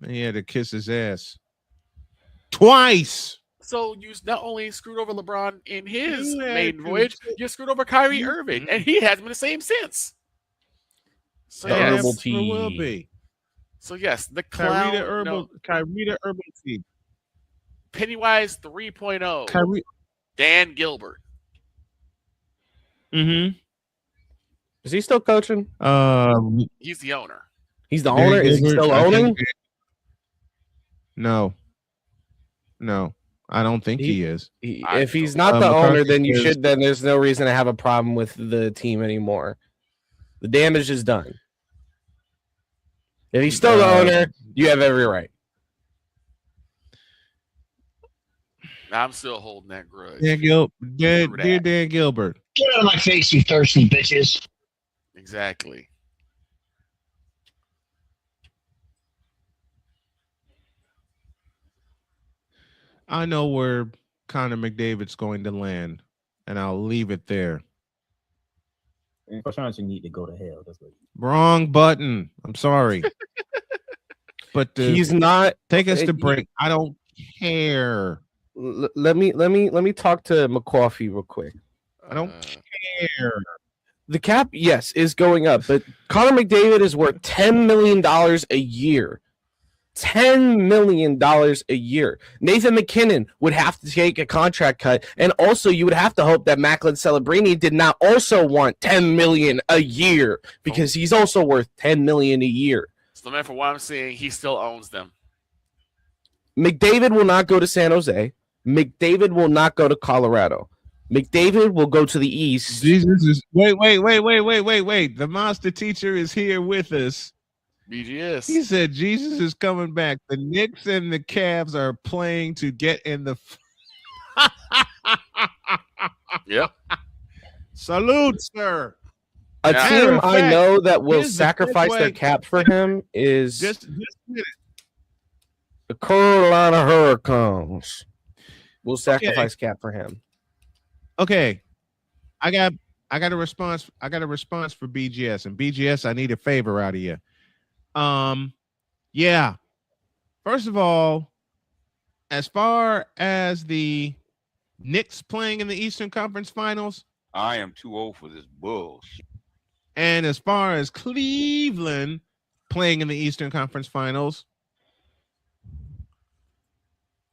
He had to kiss his ass twice. So you not only screwed over LeBron in his maiden voyage, you screwed over Kyrie Irving, and he hasn't been the same since. So Herbal It will be. So yes, the clown. Kyrie Herbal Tea. Pennywise 3.0. Kyrie. Dan Gilbert. Mm-hmm. Is he still coaching? He's the owner. He's the owner? Is he still owning? No, I don't think he is. If he's not the owner, then you should. Then there's no reason to have a problem with the team anymore. The damage is done. If he's still the owner, you have every right. I'm still holding that grudge. Dear Dan Gilbert. Get out of my face, you thirsty bitches. Exactly. I know where Connor McDavid's going to land, and I'll leave it there. And Prashant, you need to go to hell. That's what. Wrong button. I'm sorry. But he's not. Take us to break. I don't care. Let me talk to McCoffey real quick. I don't care. The cap, yes, is going up, but Connor McDavid is worth $10 million a year. $10 million a year. Nathan McKinnon would have to take a contract cut, and also you would have to hope that Macklin Celebrini did not also want $10 million a year because he's also worth $10 million a year. So, man, for what I'm seeing, he still owns them. McDavid will not go to San Jose. McDavid will not go to Colorado. McDavid will go to the East. Jesus is wait. The monster teacher is here with us. BGS. He said Jesus is coming back. The Knicks and the Cavs are playing to get in the. Yep. Salute, sir. A team I know that will sacrifice their cap for him is just a minute. The Carolina Hurricanes. Will sacrifice cap for him. Okay, I got a response. I got a response for BGS, and BGS, I need a favor out of you. Yeah. First of all, as far as the Knicks playing in the Eastern Conference Finals, I am too old for this bullshit. And as far as Cleveland playing in the Eastern Conference Finals,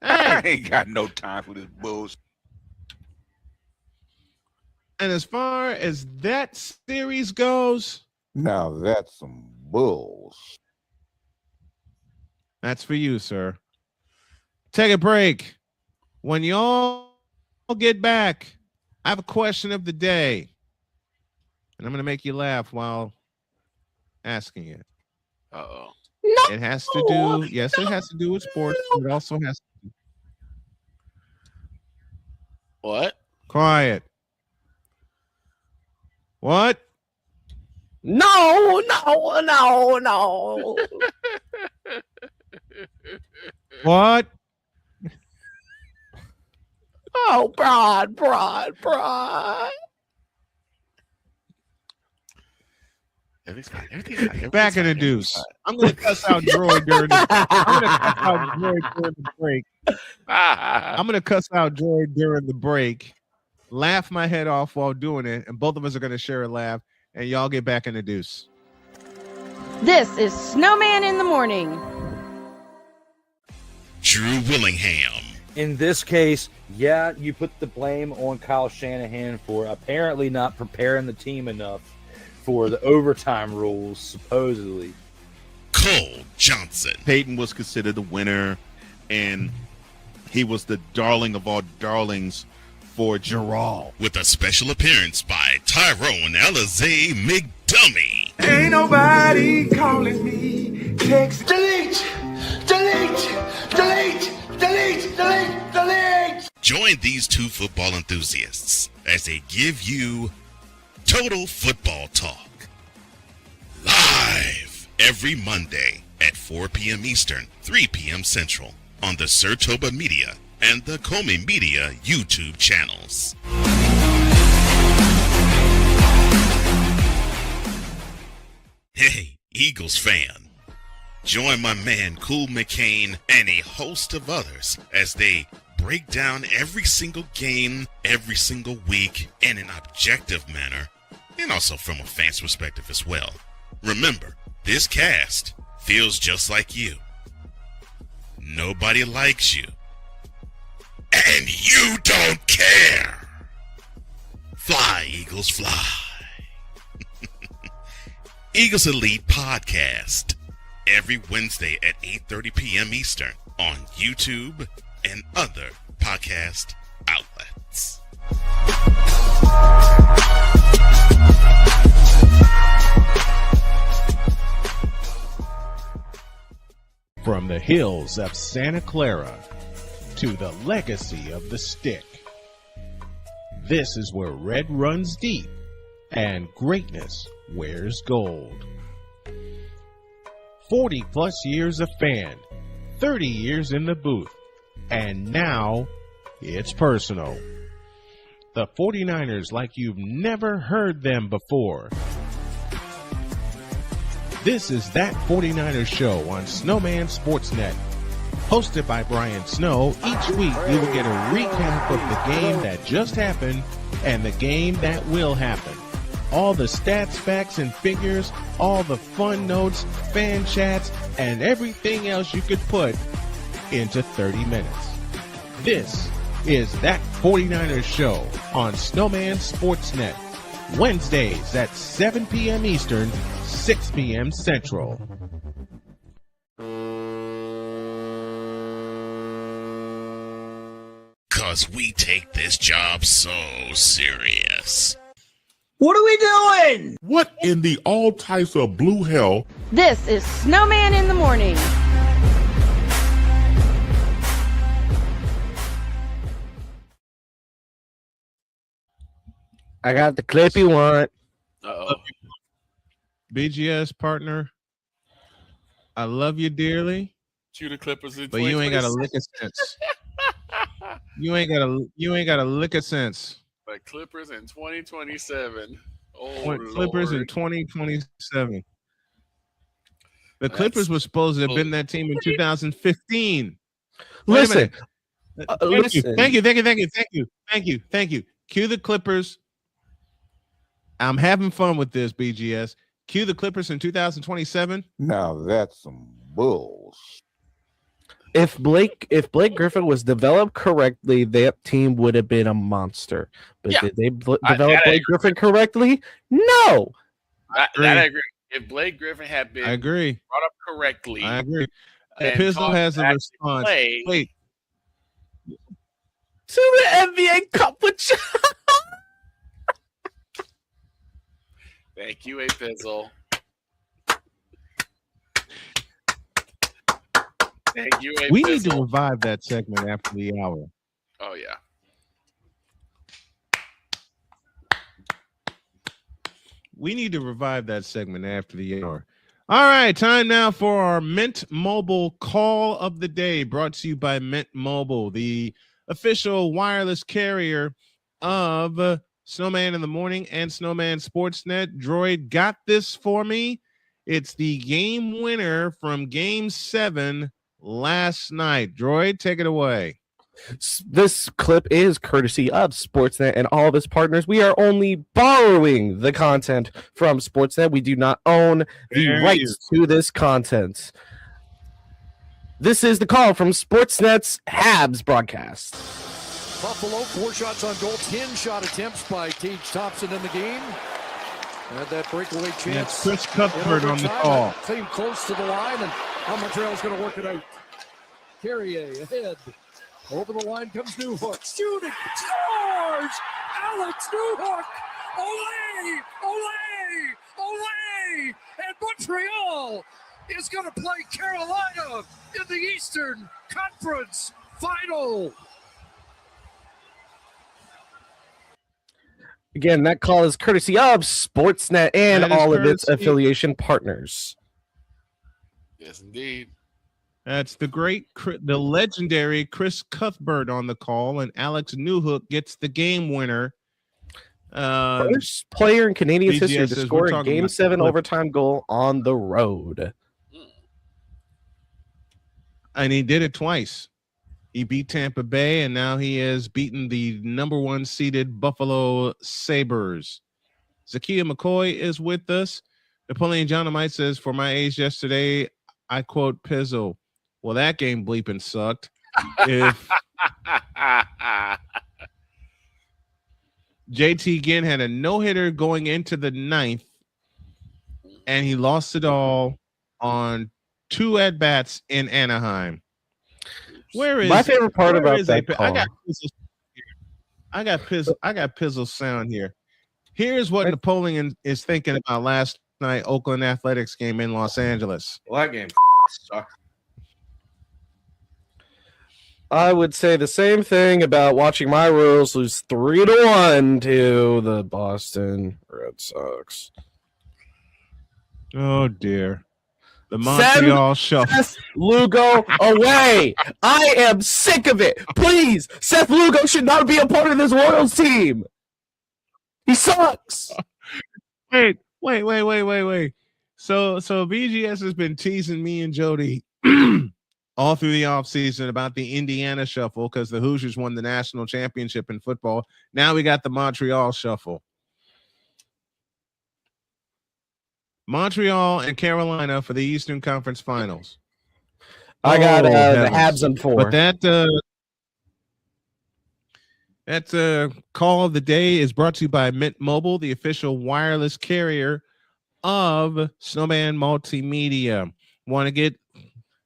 I ain't got no time for this bullshit. And as far as that series goes, now that's some bullshit. That's for you, sir. Take a break. When y'all get back, I have a question of the day. And I'm going to make you laugh while asking it. Uh-oh. No, it has to do, yes, it has to do with sports, but it also has to do. What? Quiet. What? No. What? Oh, broad. Everything's back in the deuce. I'm going to cuss out Droid during the break. I'm going to cuss out Droid during the break, laugh my head off while doing it, and both of us are going to share a laugh, and y'all get back in the deuce. This is Snowman in the Morning. Drew Willingham. In this case, yeah, you put the blame on Kyle Shanahan for apparently not preparing the team enough for the overtime rules, supposedly. Cole Johnson. Peyton was considered the winner, and he was the darling of all darlings for Gerald. With a special appearance by Tyrone Alizé McDummy. Ain't nobody calling me. Text. Delete. Join these two football enthusiasts as they give you total football talk. Live every Monday at 4 p.m. Eastern, 3 p.m. Central on the Sertoba Media and the Comey Media YouTube channels. Hey, Eagles fan. Join my man Cool McCain and a host of others as they break down every single game, every single week in an objective manner, and also from a fan's perspective as well. Remember, this cast feels just like you. Nobody likes you. And you don't care. Fly, Eagles, fly. Eagles Elite Podcast. Every Wednesday at 8:30 p.m. Eastern on YouTube and other podcast outlets. From the hills of Santa Clara to the legacy of the stick, this is where red runs deep and greatness wears gold. 40 plus years of fan, 30 years in the booth, and now it's personal. The 49ers like you've never heard them before. This is That 49ers Show on Snowman Sportsnet. Hosted by Brian Snow, each week you will get a recap of the game that just happened and the game that will happen. All the stats, facts, and figures, all the fun notes, fan chats, and everything else you could put into 30 minutes. This is That 49ers Show on Snowman Sportsnet. Wednesdays at 7 p.m. Eastern, 6 p.m. Central. Cause we take this job so serious. What are we doing? What in the all types of blue hell? This is Snowman in the Morning. I got the clip you want. Uh-oh. BGS partner, I love you dearly, Chew the Clippers in but you ain't got a lick of 2026. sense. You ain't got a lick of sense. But Clippers in 2027. Oh, Clippers in Lord. 2027. The Clippers were supposed to have been that team in 2015. Wait a Listen, minute. listen. Thank you. Cue the Clippers. I'm having fun with this, BGS. Cue the Clippers in 2027. Now that's some bulls. If Blake Griffin was developed correctly, that team would have been a monster. But Yeah. did they develop Blake Griffin correctly? No. That I agree. If Blake Griffin had been I agree. brought up correctly, I agree. and Pizzle taught has a back to response. play, Wait. To the NBA Cup with Thank you, A Pizzle. Thank you, A We need to Pizzle. revive that segment after the hour. Oh yeah. We need to revive that segment after the hour. All right, time now for our Mint Mobile Call of the Day, brought to you by Mint Mobile, the official wireless carrier of Snowman in the Morning and Snowman Sportsnet. Droid got this for me. It's the game winner from Game 7 last night. Droid, take it away. This clip is courtesy of Sportsnet and all of its partners. We are only borrowing the content from Sportsnet. We do not own the rights to this content. This is the call from Sportsnet's Habs broadcast. Buffalo, 4 shots on goal, 10 shot attempts by Tage Thompson in the game. Had that breakaway chance. That's Chris Cuthbert on the call. Came close to the line, and how Montreal's going to work it out. Carrier ahead. Over the line comes Newhook. Shooting. Scores! Alex Newhook! Olé! Olé! Olé! And Montreal is going to play Carolina in the Eastern Conference Final. Again, that call is courtesy of Sportsnet and That is all of its courtesy- affiliation partners. Yes, indeed. That's the legendary Chris Cuthbert on the call, and Alex Newhook gets the game winner. First player in Canadian BGS history to says score we're a talking Game about 7 Clip. overtime goal on the road. And he did it twice. He beat Tampa Bay, and now he has beaten the number 1 seeded Buffalo Sabres. Zakiya McCoy is with us. Napoleon Johnamite says, for my age yesterday, I quote Pizzo. Well, that game bleeping sucked. If JT Ginn had a no-hitter going into the 9th, and he lost it all on 2 at-bats in Anaheim. Where is my favorite part about that call? I got Pizzle's sound here. Here's what Napoleon is thinking about last night Oakland Athletics game in Los Angeles. Well, that game sucked. I would say the same thing about watching my Royals lose 3-1 to the Boston Red Sox. Oh dear. The Montreal Shuffle. Seth Lugo away. I am sick of it. Please, Seth Lugo should not be a part of this Royals team. He sucks. Wait. So BGS has been teasing me and Jody all through the offseason about the Indiana Shuffle because the Hoosiers won the national championship in football. Now we got the Montreal Shuffle. Montreal and Carolina for the Eastern Conference Finals. I got the Habs in 4. But that call of the day is brought to you by Mint Mobile, the official wireless carrier of Snowman Multimedia. Want to get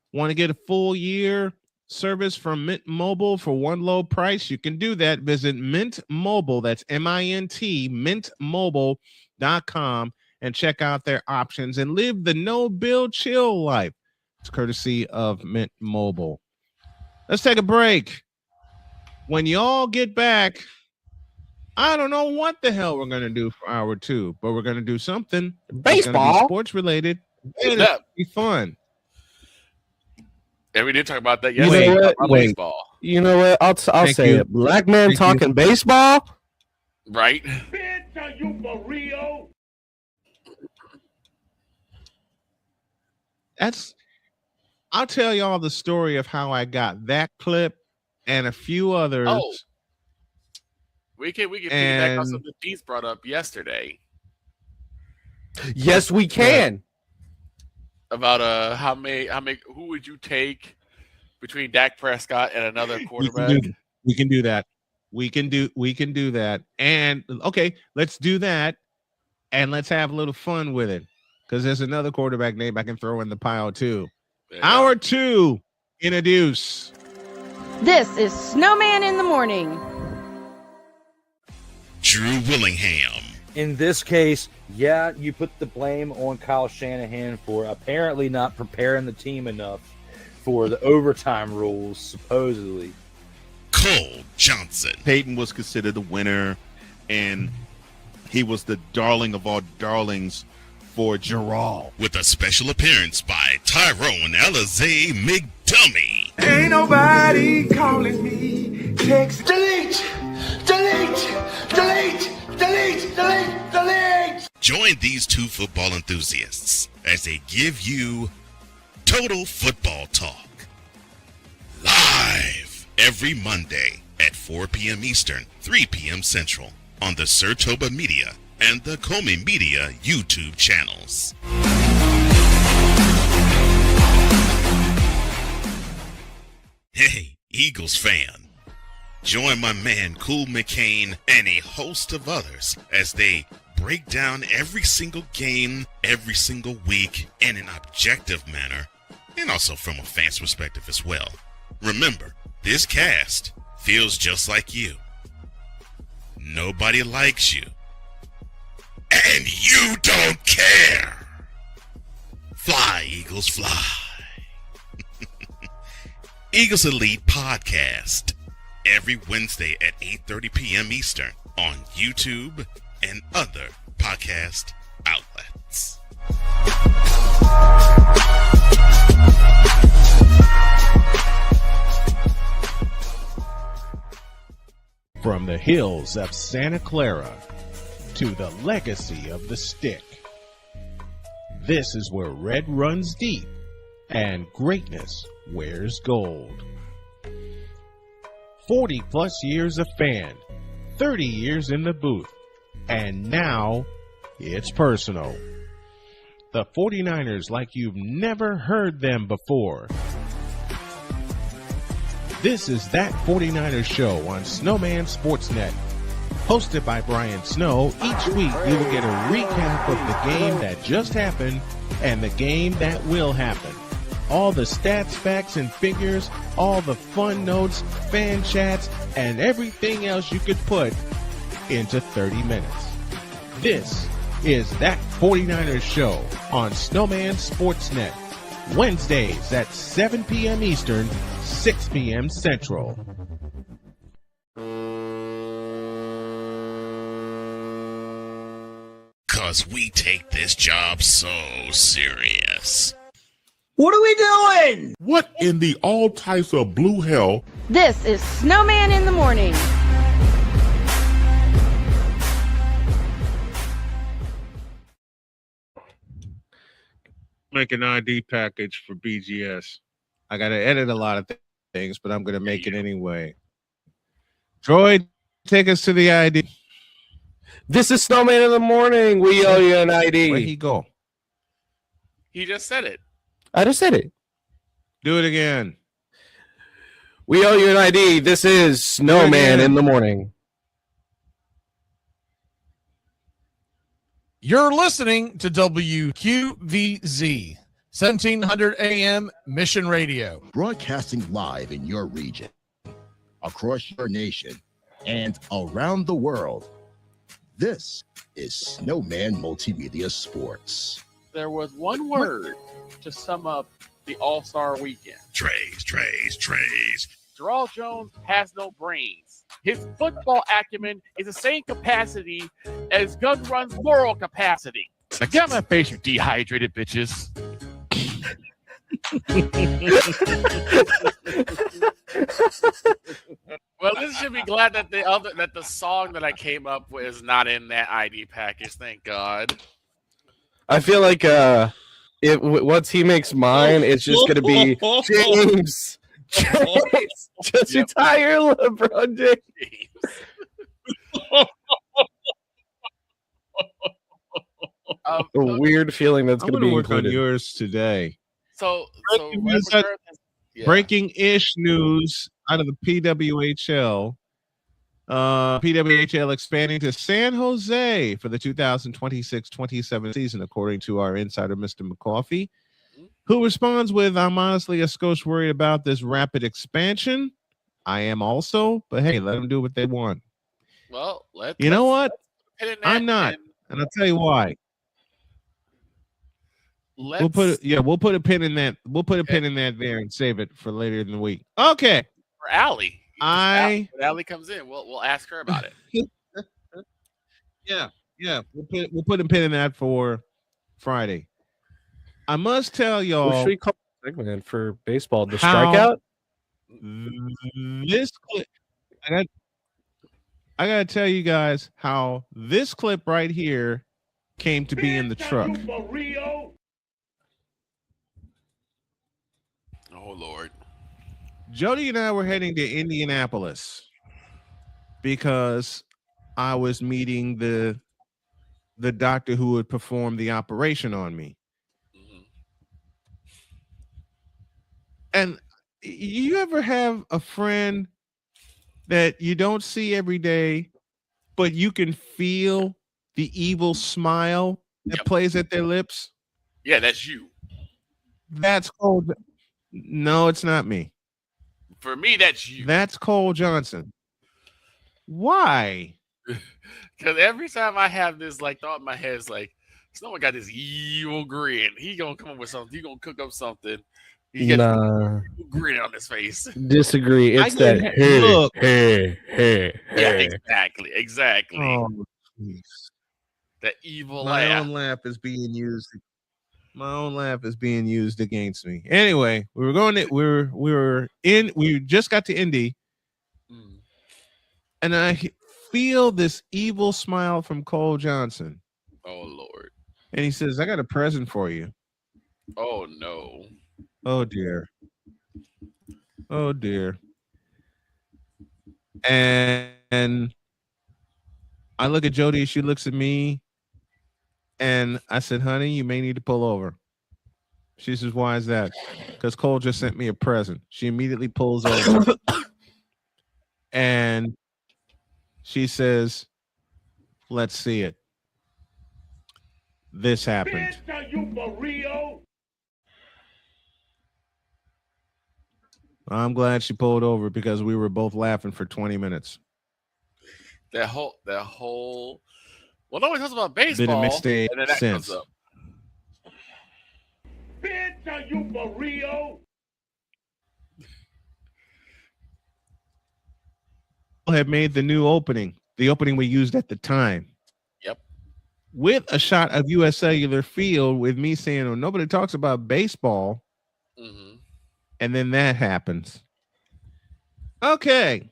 a full year service from Mint Mobile for one low price? You can do that. Visit Mint Mobile. That's MINT, mintmobile.com. And check out their options and live the no-bill chill life. It's courtesy of Mint Mobile. Let's take a break. When y'all get back, I don't know what the hell we're going to do for hour 2, but we're going to do something. Baseball. Sports-related. It'll be fun. And we did talk about that yesterday. Baseball. You know what? I'll say it. Black man talking baseball. Right. Bitch, are you for real? I'll tell y'all the story of how I got that clip and a few others. Oh, we can piggyback on something Peace brought up yesterday. Yes, we can. About who would you take between Dak Prescott and another quarterback? We can do that. We can do that. And okay, let's do that, and let's have a little fun with it. Because there's another quarterback name I can throw in the pile too. Hour 2 in a deuce. This is Snowman in the Morning. Drew Willingham. In this case, yeah, you put the blame on Kyle Shanahan for apparently not preparing the team enough for the overtime rules, supposedly. Cole Johnson. Peyton was considered the winner, and he was the darling of all darlings for Gerald. With a special appearance by Tyrone Alizé McDummy. Ain't nobody calling me. Text delete. Join these two football enthusiasts as they give you Total Football Talk. Live every Monday at 4 p.m. Eastern, 3 p.m. Central on the Sertoba Media and the Comey Media YouTube channels. Hey, Eagles fan. Join my man Cool McCain and a host of others as they break down every single game, every single week in an objective manner, and also from a fan's perspective as well. Remember, this cast feels just like you. Nobody likes you. And you don't care. Fly, Eagles, fly. Eagles Elite Podcast. Every Wednesday at 8:30 p.m. Eastern on YouTube and other podcast outlets. From the hills of Santa Clara to the legacy of the stick, this is where red runs deep and greatness wears gold. 40 plus years of fan, 30 years in the booth, and now it's personal. The 49ers like you've never heard them before. This is That 49ers Show on Snowman Sportsnet. Hosted by Brian Snow, each week you will get a recap of the game that just happened and the game that will happen. All the stats, facts, and figures, all the fun notes, fan chats, and everything else you could put into 30 minutes. This is That 49ers Show on Snowman Sportsnet. Wednesdays at 7 p.m. Eastern, 6 p.m. Central. Cause we take this job so serious. What are we doing? What in the all types of blue hell? This is Snowman in the Morning. Make an ID package for BGS. I got to edit a lot of things, but I'm going to make it anyway. Droid, take us to the ID. This is Snowman in the Morning. We owe you an ID. Where'd he go? He just said it. I just said it. Do it again. We owe you an ID. This is Snowman in the Morning. You're listening to WQVZ, 1700 AM Mission Radio. Broadcasting live in your region, across your nation, and around the world. This is Snowman Multimedia Sports. There was one word to sum up the All-Star weekend. Trays. Jarrell Jones has no brains. His football acumen is the same capacity as Gun Run's moral capacity. Now get out my face, you dehydrated bitches. Well, this should be glad that the song that I came up with is not in that ID package. Thank God. I feel like once he makes mine, it's just gonna be James. Just retire LeBron James. A weird feeling that's I'm going to be work included. on yours today. So breaking-ish news out of the PWHL. PWHL expanding to San Jose for the 2026-27 season, according to our insider, Mr. McCoffey, who responds with, "I'm honestly a skosh worried about this rapid expansion. I am also, but hey, let them do what they want." Well, you know what? I'm not, and I'll tell you why. We'll put a pin in that. We'll put a pin in that there and save it for later in the week. Okay. For Allie. When Allie comes in, we'll ask her about it. Yeah. We'll put a pin in that for Friday. I must tell y'all. What should we call the segment for baseball? The strikeout? This clip. I gotta tell you guys how this clip right here came to be in the truck. Oh Lord. Jody and I were heading to Indianapolis because I was meeting the doctor who would perform the operation on me. And you ever have a friend that you don't see every day, but you can feel the evil smile that plays at their lips? Yeah, that's you. That's Cole. No, it's not me. For me, that's you. That's Cole Johnson. Why? Because every time I have this thought in my head, it's like, someone got this evil grin. He gonna come up with something. He gonna cook up something He gets Nah, grin on his face. disagree. It's I that get- hey, look. hey, hey, Yeah, hey. exactly. Oh, jeez. That evil My laugh. own laugh is being used. My own laugh is being used against me. Anyway, we just got to Indy, and I feel this evil smile from Cole Johnson, Oh Lord. and he says, "I got a present for you." Oh no. Oh dear. Oh dear. And I look at Jody, she looks at me, and I said, "Honey, you may need to pull over." She says, "Why is that?" Because Cole just sent me a present. She immediately pulls over. And she says, "Let's see it." This happened. Are you for real? I'm glad she pulled over because we were both laughing for 20 minutes. That whole well, no one talks about baseball. Been a mixtape and then that since. comes up. Bitch, are you for real? Had made the new opening, the opening we used at the time. Yep. With a shot of US Cellular Field with me saying, "Oh, nobody talks about baseball." Mm-hmm. And then that happens. Okay.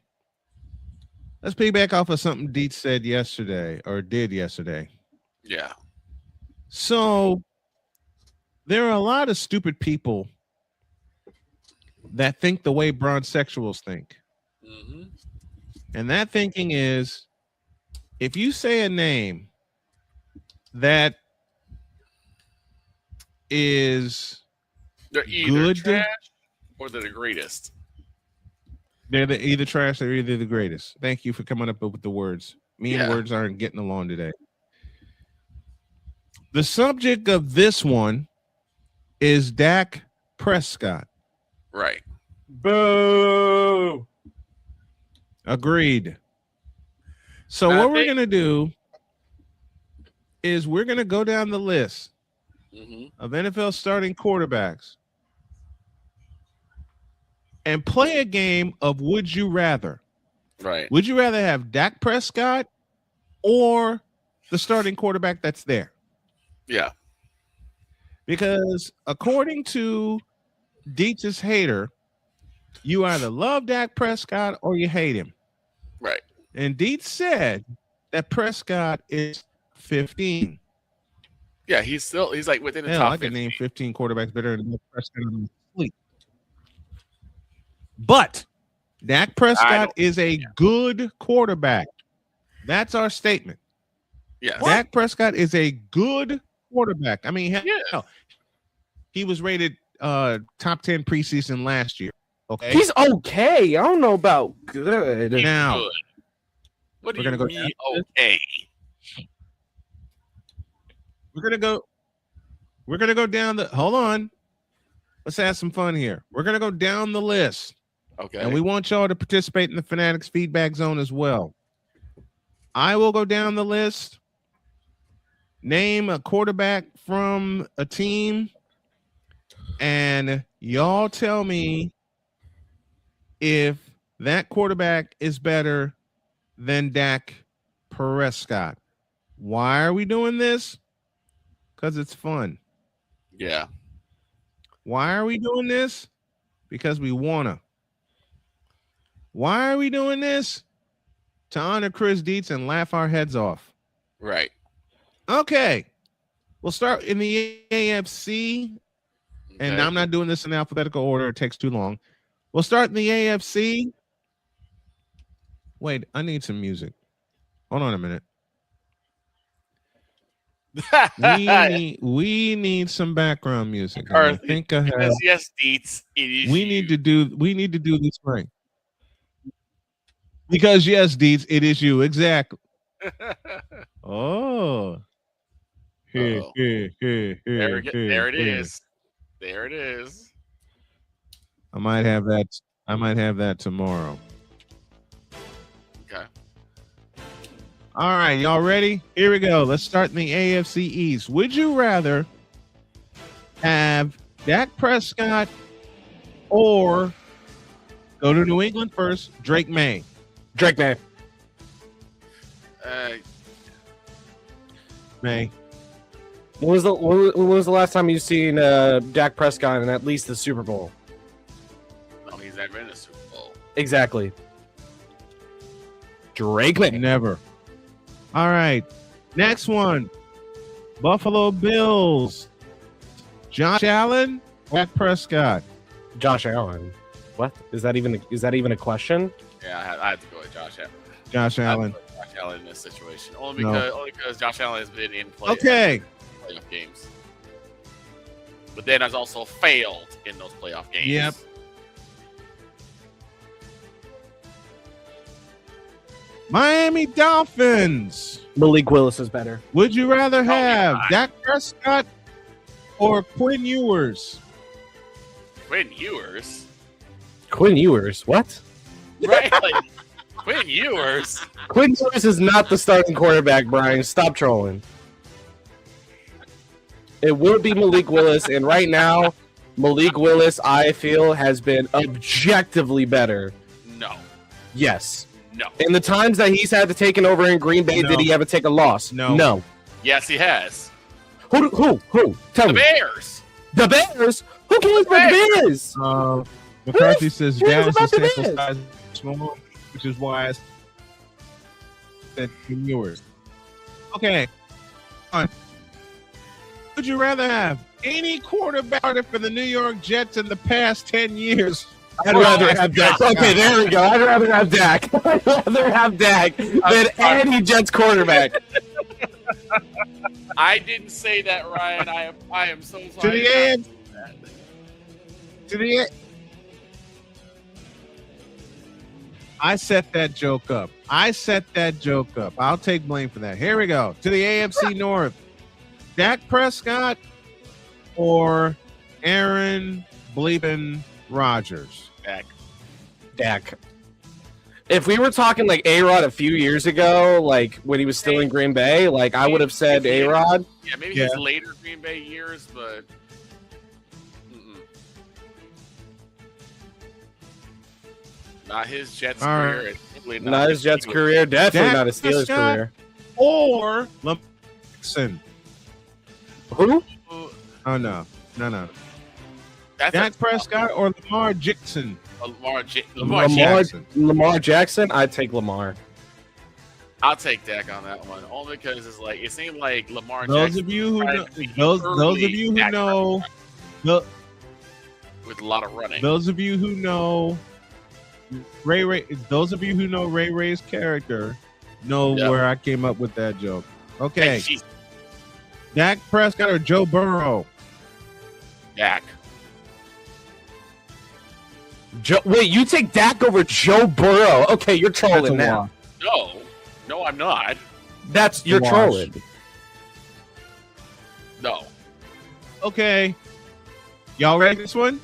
Let's piggyback off of something Dietz said yesterday or did yesterday. Yeah. So there are a lot of stupid people that think the way bronzexuals think. Mm-hmm. And that thinking is, if you say a name that is They're either good, trash or they're the greatest. they're either trash or either the greatest. Thank you for coming up with the words. Me and words aren't getting along today. The subject of this one is Dak Prescott. Right. Boo. Agreed. So what we're going to do is we're going to go down the list of NFL starting quarterbacks and play a game of would you rather. Right. Would you rather have Dak Prescott or the starting quarterback that's there? Yeah. Because according to Dietz's hater, you either love Dak Prescott or you hate him. Right. And Dietz said that Prescott is 15. Yeah, he's like within the Hell, top I can 50. name 15 quarterbacks better than Dak Prescott on my sleep. But Dak Prescott is a good quarterback. That's our statement. Yeah. Dak Prescott is a good quarterback. I mean, hell, he was rated top 10 preseason last year. Okay. He's okay. I don't know about good. Now, Good. What do we're you gonna mean okay? We're gonna go down the hold on. Let's have some fun here. We're gonna go down the list. Okay. And we want y'all to participate in the Fanatics feedback zone as well. I will go down the list. Name a quarterback from a team, and y'all tell me if that quarterback is better than Dak Prescott. Why are we doing this? Because it's fun. Yeah. Why are we doing this? Because we wanna. Why are we doing this? To honor Chris Dietz and laugh our heads off. Right. Okay. We'll start in the AFC. And Okay. I'm not doing this in alphabetical order. It takes too long. We'll start in the AFC. Wait, I need some music. Hold on a minute. we need some background music. I think I have. Yes, Dietz, it is We need to do this right. Because yes, Dietz, it is you. Exactly. Oh. Here. There it is. There it is. I might have that tomorrow. Okay. All right, y'all ready? Here we go. Let's start in the AFC East. Would you rather have Dak Prescott or go to New England first, Drake May. Drake May. May. When was the last time you've seen Dak Prescott in at least the Super Bowl? No, he's never in a Super Bowl. Exactly. Drake May. Never. All right. Next one. Buffalo Bills. Josh Allen or Dak Prescott? Josh Allen. What? Is that even a question? Yeah, I have to go with Josh Allen. Josh Allen. Josh Allen in this situation. Only because Josh Allen has been in playoff games. But then has also failed in those playoff games. Yep. Miami Dolphins. Malik Willis is better. Would you rather have Dak Prescott or Quinn Ewers? Quinn Ewers? Quinn Ewers? What? Right? Like, Quinn Ewers? Quinn Ewers is not the starting quarterback, Brian. Stop trolling. It will be Malik Willis, and right now, Malik Willis, I feel, has been objectively better. No. Yes. No. In the times that he's had to take it over in Green Bay, did he ever take a loss? No. Yes, he has. Who? Tell me. The Bears. The Bears? Who cares about the Bears? McCarthy says Who cares Jazz about the sample Bears? size is small, which is why I said Quinn Ewers. Okay. All right. Would you rather have any quarterback for the New York Jets in the past 10 years? I'd rather have Dak. Okay, there we go. I'd rather have Dak. I'd rather have Dak than any Jets quarterback. I didn't say that, Ryan. I am so sorry. To the end. To the end. I set that joke up. I'll take blame for that. Here we go. To the AFC North. Dak Prescott or Aaron Bleepin Rodgers? Dak. If we were talking like A-Rod a few years ago, like when he was still in Green Bay, like I would have said A-Rod. Yeah, maybe his later Green Bay years, but not his Jets career. Right. Not his Jets career. Definitely not his Steelers career. Or Lamar Jackson. Who? Oh, no. That's Dak Prescott or Lamar Jackson? Lamar Jackson? I'd take Lamar. I'll take Dak on that one, only because it's like it seemed like Lamar. Those Jackson of you who know, with a lot of running. Those of you who know Ray. Those of you who know Ray Ray's character know where I came up with that joke. Okay. Dak Prescott or Joe Burrow? Dak. Wait, you take Dak over Joe Burrow? Okay, you're trolling now. No, I'm not. You're trolling. No. Okay. Y'all ready for this one?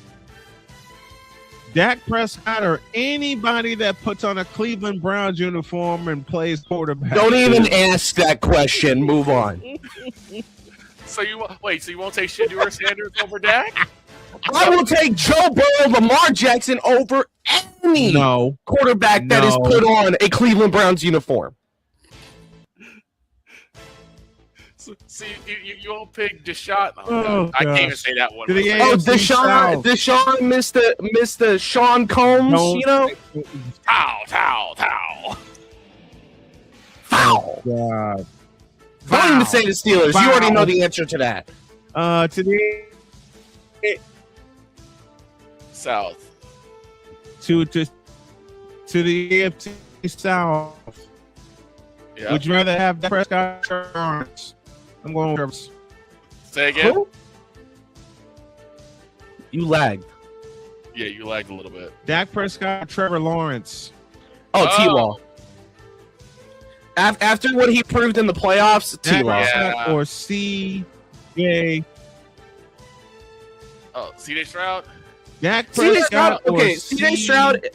Dak Prescott or anybody that puts on a Cleveland Browns uniform and plays quarterback? Don't even ask that question. Move on. So you won't take Shedeur Sanders over Dak? I will take Joe Burrow, Lamar Jackson over any quarterback that is put on a Cleveland Browns uniform. So you won't pick Deshaun. I can't even say that one. Deshaun, Mr. Sean Combs, you know? Foul. Foul. God. Don't even say the Steelers. You already know the answer to that. South. To the AFC South. Yeah. Would you rather have Dak Prescott or Lawrence? I'm going with Say again. Who? You lagged. Yeah, you lagged a little bit. Dak Prescott or Trevor Lawrence? T-Law. After what he proved in the playoffs, T-Law. Or C.J. Oh, C.J. Stroud? Dak Prescott. C.J. Stroud.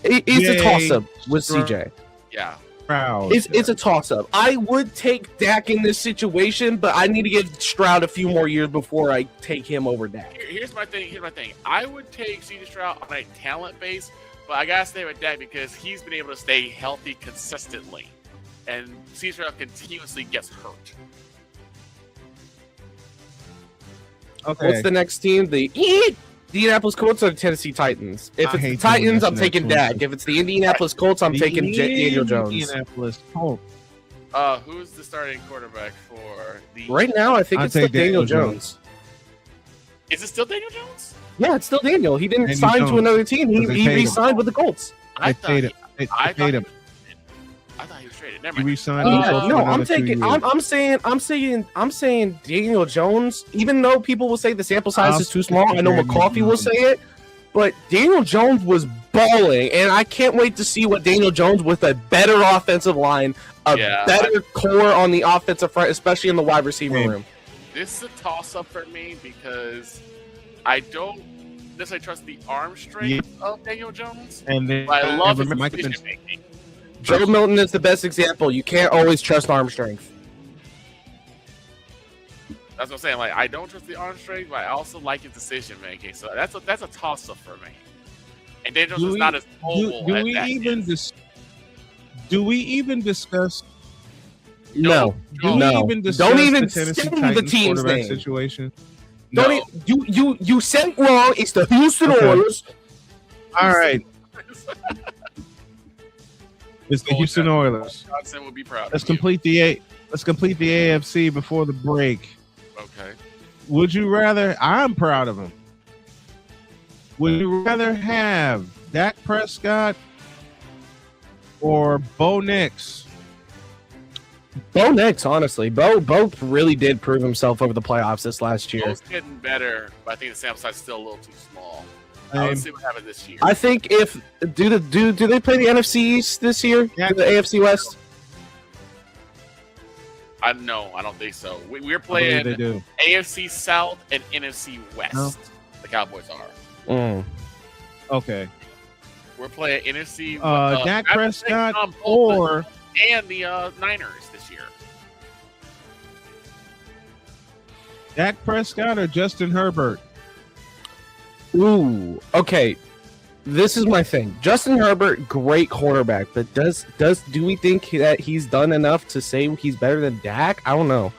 He's a toss-up with C.J. Yeah. Stroud. It's a toss-up. I would take Dak in this situation, but I need to give Stroud a few more years before I take him over Dak. Here's my thing. I would take C.J. Stroud on a talent base, but I gotta stay with Dak because he's been able to stay healthy consistently, and C.J. Stroud continuously gets hurt. Okay. What's the next team? The Indianapolis Colts or the Tennessee Titans? If it's the Titans, I'm taking Dak. If it's the Indianapolis Colts, I'm taking Daniel Jones. Indianapolis Colts. Who's the starting quarterback for the? Right now, I think it's still Daniel Jones. Is it still Daniel Jones? Yeah, it's still Daniel. He didn't sign to another team. He re-signed with the Colts. I thought him. I thought he was traded. Never mind. He re-signed. No, I'm taking. I'm saying Daniel Jones. Even though people will say the sample size is too small, I know McCarthy will say it, but Daniel Jones was balling, and I can't wait to see what Daniel Jones with a better offensive line, better core on the offensive front, especially in the wide receiver room. This is a toss-up for me because I don't necessarily trust the arm strength of Daniel Jones, and then, but I love his decision-making. Joe Milton is the best example. You can't always trust arm strength. That's what I'm saying. Like, I don't trust the arm strength, but I also like his decision making. So that's a toss up for me. And Daniel Jones is not as mobile. Do we even discuss? No. Do we even discuss Don't even the Tennessee say Titans the team's quarterback name. situation? Don't you said it wrong. It's the Houston Oilers. All right. It's the Houston Oilers. Johnson will be proud. Let's complete the AFC before the break. Okay. Would you rather? I'm proud of him. Would you rather have Dak Prescott or Bo Nix? Bo Nix, honestly. Bo really did prove himself over the playoffs this last year. Bo's getting better, but I think the sample size is still a little too small. Let's see what happens this year. I think if do they play the NFC East this year? The AFC West? I don't think so. We're playing AFC South and NFC West. No. The Cowboys are. Okay. We're playing NFC. Dak Prescott or and the Niners this year. Dak Prescott or Justin Herbert? Ooh, okay. This is my thing. Justin Herbert, great quarterback, but do we think that he's done enough to say he's better than Dak? I don't know.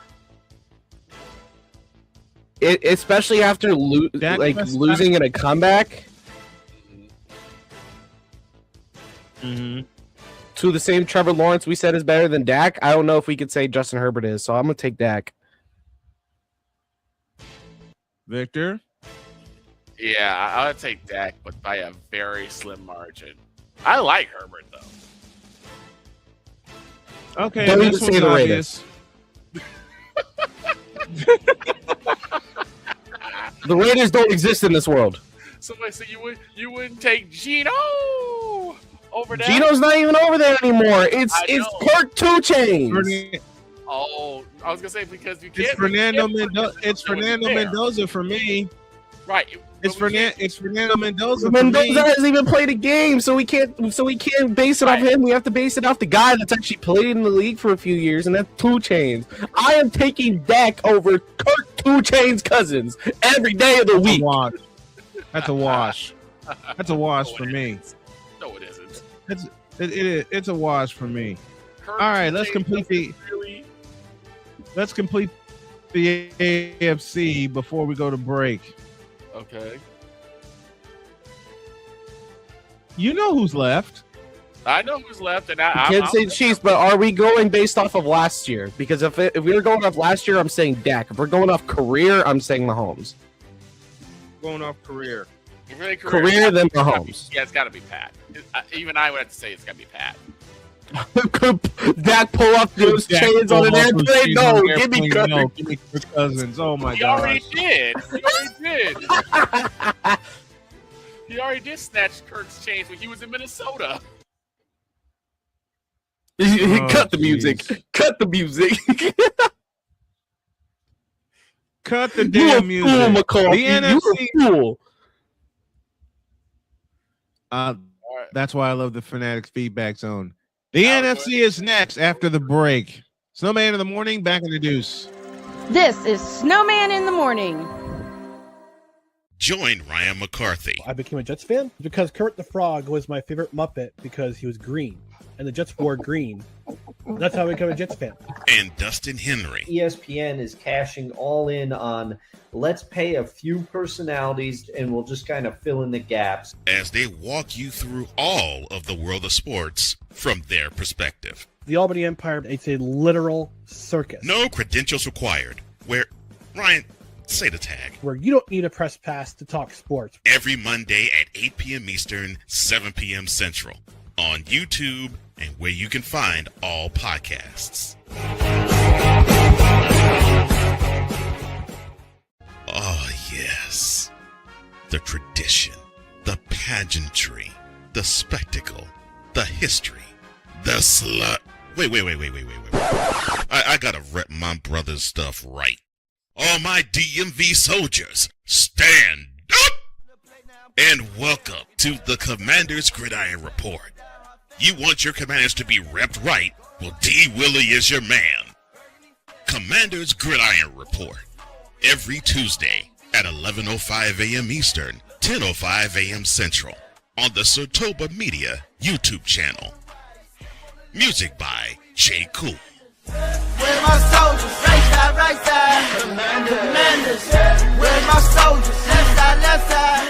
Especially after losing in a comeback to the same Trevor Lawrence we said is better than Dak. I don't know if we could say Justin Herbert is, so I'm gonna take Dak. Victor? Yeah, I would take Dak, but by a very slim margin. I like Herbert though. Okay, don't even this say one's the obvious. The Raiders don't exist in this world. Somebody said you wouldn't take Geno over there. Geno's not even over there anymore. It's Kirk 2 Chainz. Oh, I was gonna say because you can't. It's Fernando Mendoza. It's Fernando Mendoza for me. Right. It's Fernando Mendoza. Mendoza hasn't even played a game, so we can't base it off him. We have to base it off the guy that's actually played in the league for a few years, and that's 2 Chainz. I am taking Dak over Kirk 2 Chainz Cousins every day of the week. That's a wash. That's a wash for me. No, it isn't. It's a wash for me. All right, let's complete the AFC before we go to break. Okay. You know who's left. I know who's left, and I can't say Chiefs, but are we going based off of last year? Because if we were going off last year, I'm saying Dak. If we're going off career, I'm saying Mahomes. Going off career. Career, then Mahomes. Yeah, it's got to be Pat. Even I would have to say it's got to be Pat. Could Dak pull off those chains on an airplane? No, give me Kirk. No, give me Kirk Cousins. Oh my He god. already did. He already did snatch Kirk's chains when he was in Minnesota. Cut the music. Cut the music. Cut the damn music. Fool, McCarthy. The NFC. Fool. That's why I love the Fanatics feedback zone. The NFC is next after the break. Snowman in the morning, back in the deuce. This is Snowman in the Morning. Join Ryan McCarthy. I became a Jets fan because Kermit the Frog was my favorite Muppet because he was green, and the Jets wore green. That's how I became a Jets fan. And Dustin Henry. ESPN is cashing all in on let's pay a few personalities and we'll just kind of fill in the gaps. As they walk you through all of the world of sports from their perspective. The Albany Empire, it's a literal circus. No credentials required. Where, Ryan, say the tag. Where you don't need a press pass to talk sports. Every Monday at 8 p.m. Eastern, 7 p.m. Central. On YouTube and where you can find all podcasts. Oh, yes. The tradition, the pageantry, the spectacle, the history, the slut. Wait. I gotta rep my brother's stuff right. All my DMV soldiers, stand up! And welcome to the Commander's Gridiron Report. You want your commanders to be repped right? Well, D. Willie is your man. Commander's Gridiron Report. Every Tuesday at 11:05 a.m. Eastern, 10:05 a.m. Central. On the Sotoba Media YouTube channel. Music by J. Cool. Where my soldiers? Right side. Commanders. Where my soldiers? Left side.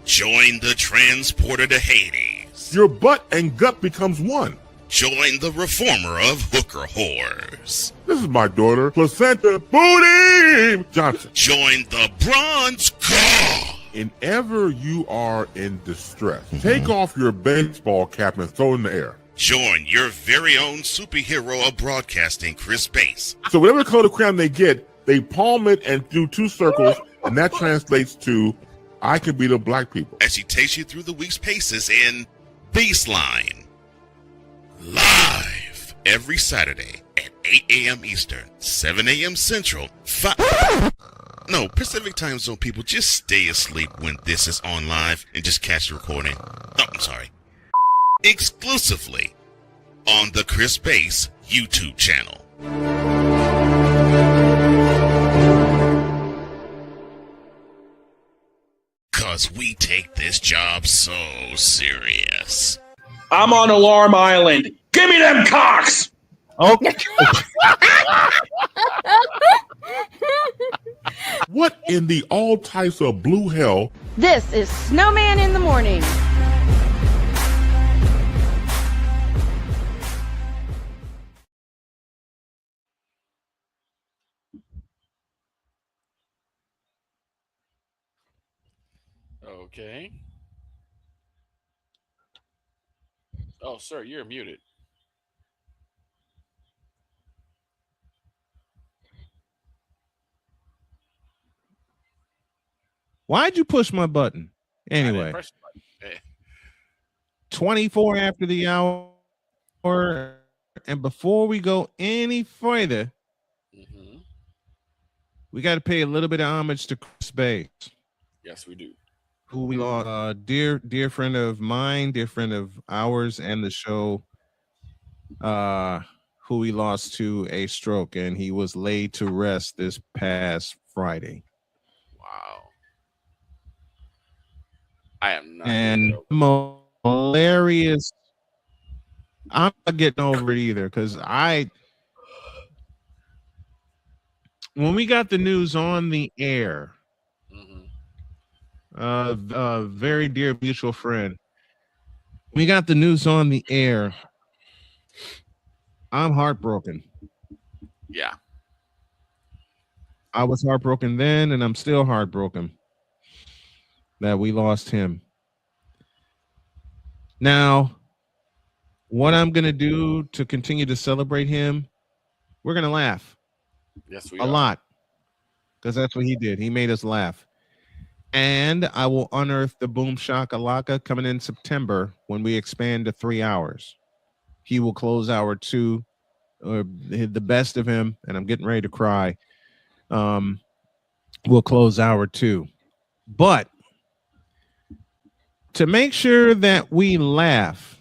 Join the transporter to Hades. Your butt and gut becomes one. Join the reformer of hooker whores. This is my daughter, Placenta Booty Johnson. Join the bronze car. And ever you are in distress, take off your baseball cap and throw it in the air. Join your very own superhero of broadcasting, Chris Bass. So whatever color crayon they get, they palm it and do two circles, and that translates to I can beat up black people. As he takes you through the week's paces in Baseline. Live every Saturday at 8 a.m. Eastern, 7 a.m. Central, No, Pacific Time Zone people, just stay asleep when this is on live and just catch the recording. Oh, I'm sorry. Exclusively on the Chris Bass YouTube channel. Cause we take this job so serious. I'm on Alarm Island. Give me them cocks! Okay. What in the all types of blue hell? This is Snowman in the Morning. Okay. Oh, sir, you're muted. Why'd you push my button? Anyway, 24 after the hour. And before we go any further, we got to pay a little bit of homage to Chris Bass. Yes, we do. Who we lost, dear friend of mine, dear friend of ours, and the show, who we lost to a stroke, and he was laid to rest this past Friday. Wow. I am not. And hilarious. I'm not getting over it either, because when we got the news on the air, very dear mutual friend, we got the news on the air. I'm heartbroken. Yeah. I was heartbroken then, and I'm still heartbroken that we lost him. Now, what I'm going to do to continue to celebrate him, we're going to laugh. Yes, we a are. lot, because that's what he did. He made us laugh. And I will unearth the Boom Shakalaka coming in September when we expand to 3 hours. He will close hour 2, or the best of him, and I'm getting ready to cry. We'll close hour 2. But to make sure that we laugh,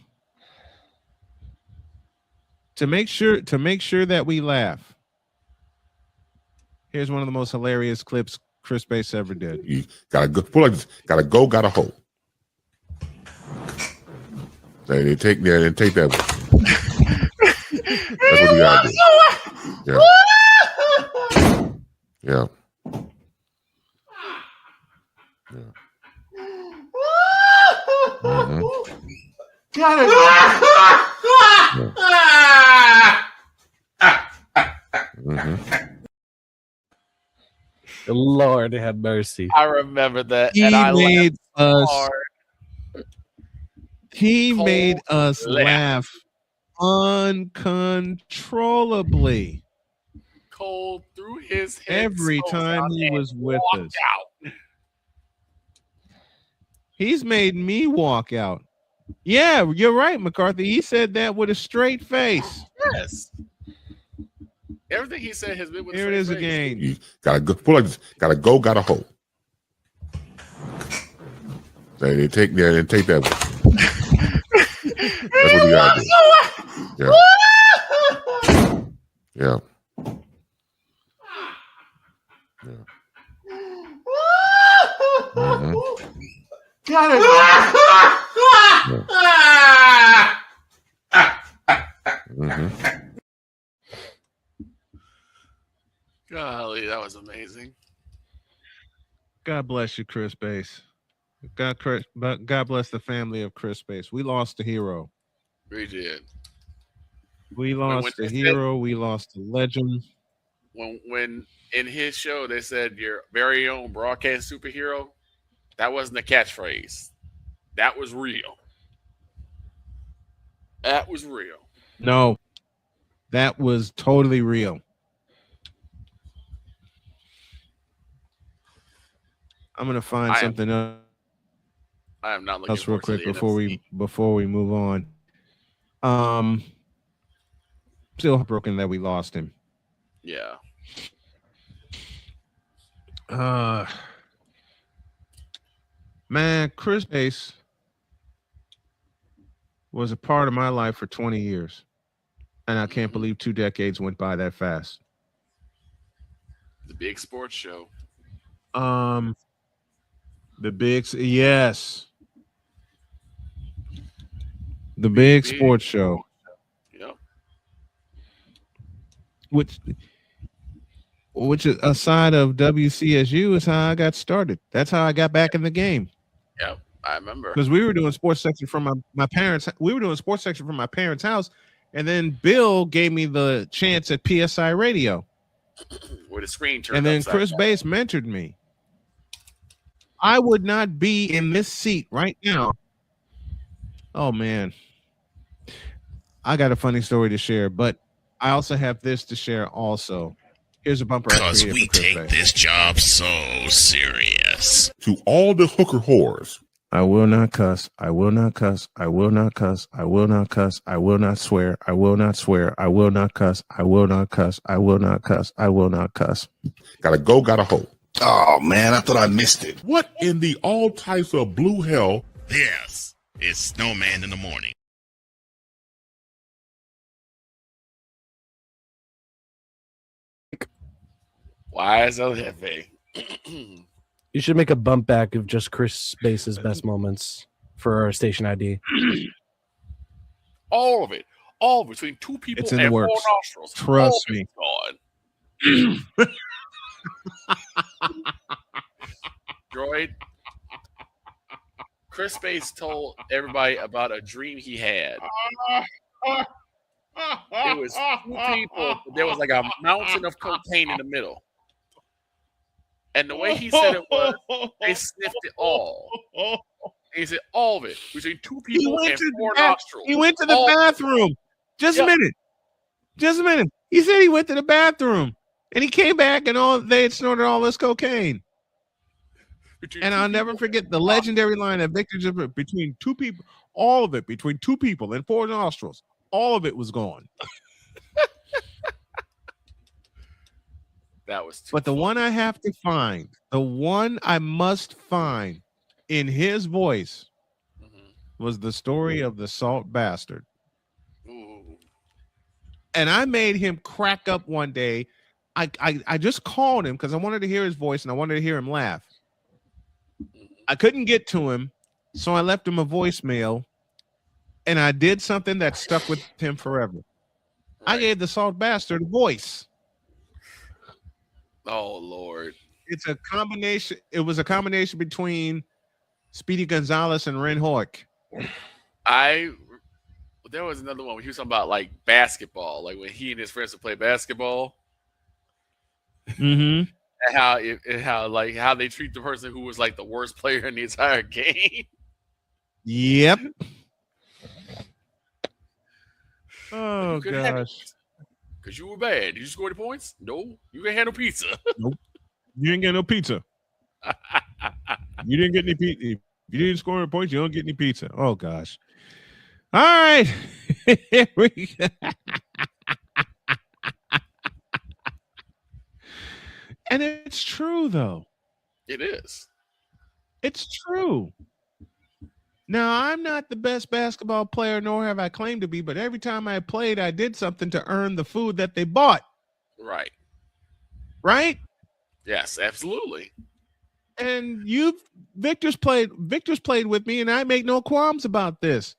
To make sure that we laugh, here's one of the most hilarious clips Chris Bass ever did. You gotta go, pull like this. Gotta go, gotta hold. They take that and take that one. That's what you gotta do. Yeah. Yeah. Mm-hmm. Mm-hmm. Lord have mercy. I remember that. He and I made laughed us. hard. He Cold made us laugh. uncontrollably Cold through his head. every time he was with us. Out. He's made me walk out. Yeah, you're right, McCarthy. He said that with a straight face. Yes. Everything he said has been with Here a it is face. again. You gotta go, pull like this. Gotta go, gotta hold. They take that and take that one. That's what you gotta do. Yeah. Yeah. Mm-hmm. Mm-hmm. Golly, that was amazing. God bless you, Chris Bass. God bless the family of Chris Bass. We lost a hero. We did. We lost a hero. We lost a legend. When in his show they said your very own broadcast superhero, that wasn't a catchphrase. That was real. That was real. No, that was totally real. I'm gonna find something else. I am not looking Real quick before we move on. Still broken that we lost him. Yeah. Man, Chris Bass was a part of my life for 20 years. And I can't believe 2 decades went by that fast. The big sports show. Yes. The big sports show. Yep. Which is a side of WCSU is how I got started. That's how I got back in the game. Yep, I remember. Because we were doing sports section from my parents. We were doing sports section from my parents' house. And then Bill gave me the chance at PSI Radio. With a screen turned And then upside Chris down. Bass mentored me. I would not be in this seat right now. Oh, man. I got a funny story to share, but I also have this to share also. Here's a bumper. Because we take this job so serious. To all the hooker whores. I will not cuss. I will not cuss. I will not cuss. I will not cuss. I will not swear. I will not swear. I will not cuss. I will not cuss. I will not cuss. I will not cuss. Gotta go, gotta hold. Oh, man, I thought I missed it. What in the all types of blue hell? Yes, it's Snowman in the morning. Why is that thing? You should make a bump back of just Chris Bass's best moments for our station ID. All of it. All between 2 people It's in and the 4 works. nostrils. Trust All me. gone. Droid. Chris Bass told everybody about a dream he had. It was 2 people. But there was like a mountain of cocaine in the middle. And the way he said it was, they sniffed it all. And he said all of it between 2 people and 4 nostrils. He went to the bathroom. Just a minute. Just a minute. He said he went to the bathroom. And he came back and they had snorted all this cocaine. And I'll never forget the legendary line that Victor just between 2 people, all of it between 2 people and 4 nostrils. All of it was gone. That was But the one I have to find, the one I must find in his voice was the story of the salt bastard. Ooh. And I made him crack up one day. I just called him because I wanted to hear his voice and I wanted to hear him laugh. I couldn't get to him, so I left him a voicemail, and I did something that stuck with him forever. I gave the salt bastard a voice. Oh Lord. It's a combination. It was a combination between Speedy Gonzalez and Ren Hoek. There was another one where he was talking about like basketball, like when he and his friends would play basketball. Mm-hmm. And how they treat the person who was like the worst player in the entire game. Yep. Oh gosh. Because you were bad. Did you score the points? No. You ain't had no pizza. Nope. You didn't get no pizza. You didn't get any pizza. If you didn't score any points, you don't get any pizza. Oh gosh. All right. Here we go. And it's true, though. It is. It's true. Now, I'm not the best basketball player, nor have I claimed to be, but every time I played, I did something to earn the food that they bought. Right. Right? Yes, absolutely. And Victor's played with me, and I make no qualms about this.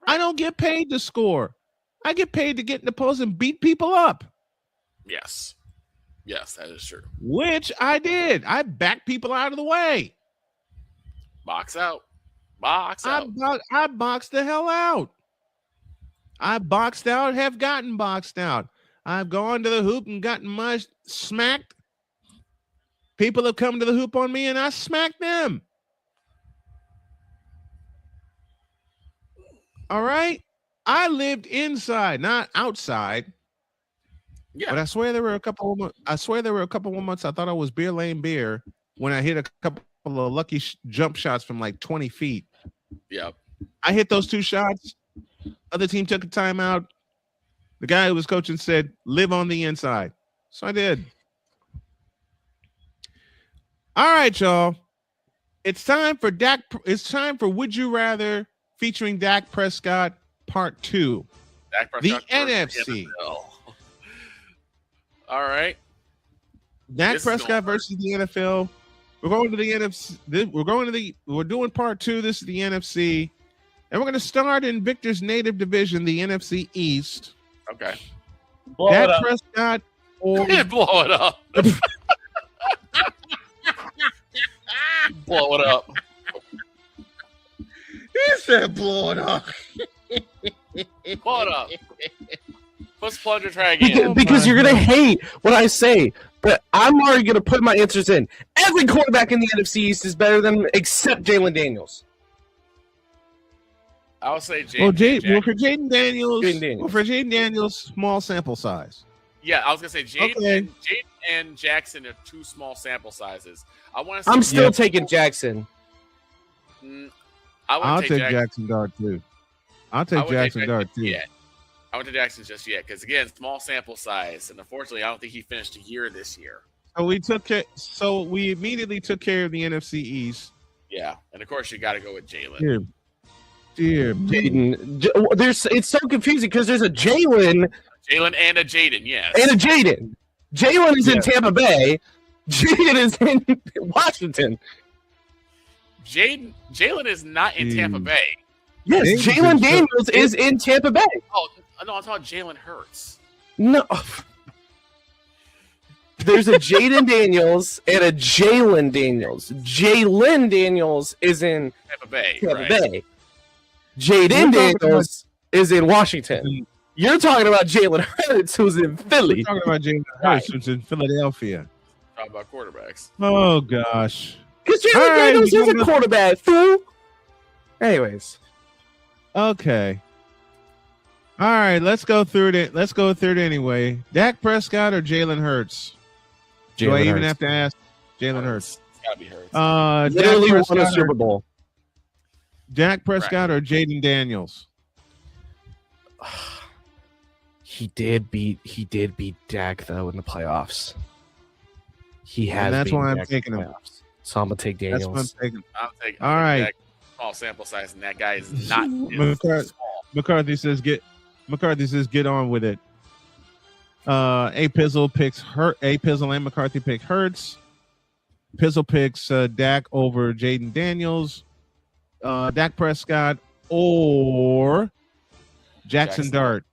I don't get paid to score. I get paid to get in the post and beat people up. Yes. Yes, that is true. Which I did. I backed people out of the way. Box out. Box out. I boxed the hell out. I boxed out, have gotten boxed out. I've gone to the hoop and gotten smacked. People have come to the hoop on me and I smacked them. All right. I lived inside, not outside. Yeah. But I swear there were a couple of months I thought I was Beer Lane Beer when I hit a couple of lucky jump shots from like 20 feet. Yep. I hit those 2 shots. Other team took a timeout. The guy who was coaching said, live on the inside. So I did. All right, y'all. It's time for Would You Rather featuring Dak Prescott Part 2. Dak Prescott the NFC. All right. Dak Prescott versus the NFL. We're going to the NFC. We're doing Part 2. This is the NFC. And we're going to start in Victor's native division, the NFC East. Okay. Dak Prescott or blow it up. Blow it up. He said blow it up. Blow it up. Let's plunger try again. Because you're going to hate what I say. But I'm already going to put my answers in. Every quarterback in the NFC East is better than him except Jalen Daniels. I would say Jaden. For Jaden Daniels, small sample size. Yeah, I was gonna say Jaden and Jackson are 2 small sample sizes. I'm still taking Jackson. I'll take Jackson Dart too. I'll take Jackson Dart too. Yeah, I went to Jackson just yet because again, small sample size, and unfortunately, I don't think he finished a year this year. So we immediately took care of the NFC East. Yeah, and of course, you got to go with Jalen. Dear Jaden. It's so confusing because there's a Jalen and a Jaden, yes. And a Jaden. Jalen is in Tampa Bay. Jaden is in Washington. Jalen is not in Tampa Bay. Yes, Jalen Daniels is in Tampa Bay. Oh, no, I'm talking Jalen Hurts. No. There's a Jaden Daniels and a Jalen Daniels. Jalen Daniels is in Tampa Bay. Jaden Daniels is in Washington. You're talking about Jalen Hurts, who's in Philly. We're talking about Jalen Hurts, who's in Philadelphia. Talking about quarterbacks. Oh, gosh. Because Jalen Daniels is a quarterback, fool. Anyways. Okay. All right, let's go through it. Let's go through it anyway. Dak Prescott or Jalen Hurts? Do I even have to ask? Jalen Hurts. It's gotta be Hurts. Literally won a Super Bowl. Dak Prescott or Jaden Daniels? He did beat Dak though in the playoffs. He has. And that's why I'm Dak taking him. So I'm gonna take Daniels. That's what I'm taking. All right. Dak, small sample size, and that guy is not small. McCarthy says get on with it. A Pizzle picks Hurt. A Pizzle and McCarthy pick Hurts. Pizzle picks Dak over Jaden Daniels. Dak Prescott or Jackson Dart.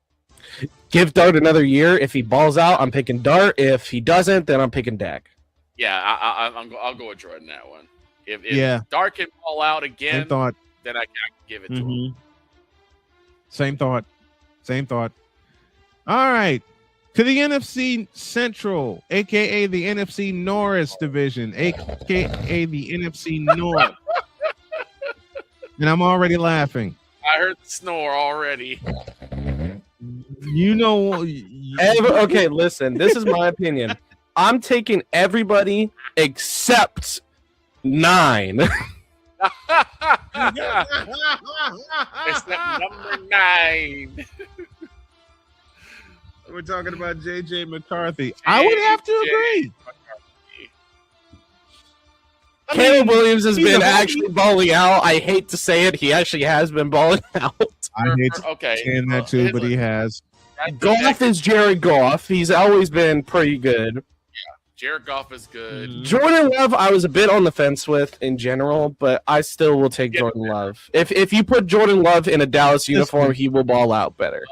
Give Dart another year. If he balls out, I'm picking Dart. If he doesn't, then I'm picking Dak. Yeah, I'll go with Jordan that one. If Dart can ball out again, then I can give it to him. Same thought. All right. To the NFC Central, a.k.a. the NFC Norris division, a.k.a. the NFC North. And I'm already laughing. I heard the snore already. You know. Okay, listen. This is my opinion. I'm taking everybody except 9. Except number 9. We're talking about J.J. McCarthy. I would have to agree. Caleb Williams has been actually balling out. I hate to say it. He actually has been balling out. I hate saying that too, but he has. Goff is Jared Goff. He's always been pretty good. Jared Goff is good. Jordan Love, I was a bit on the fence with in general, but I still will take Jordan Love. If you put Jordan Love in a Dallas uniform, he will ball out better.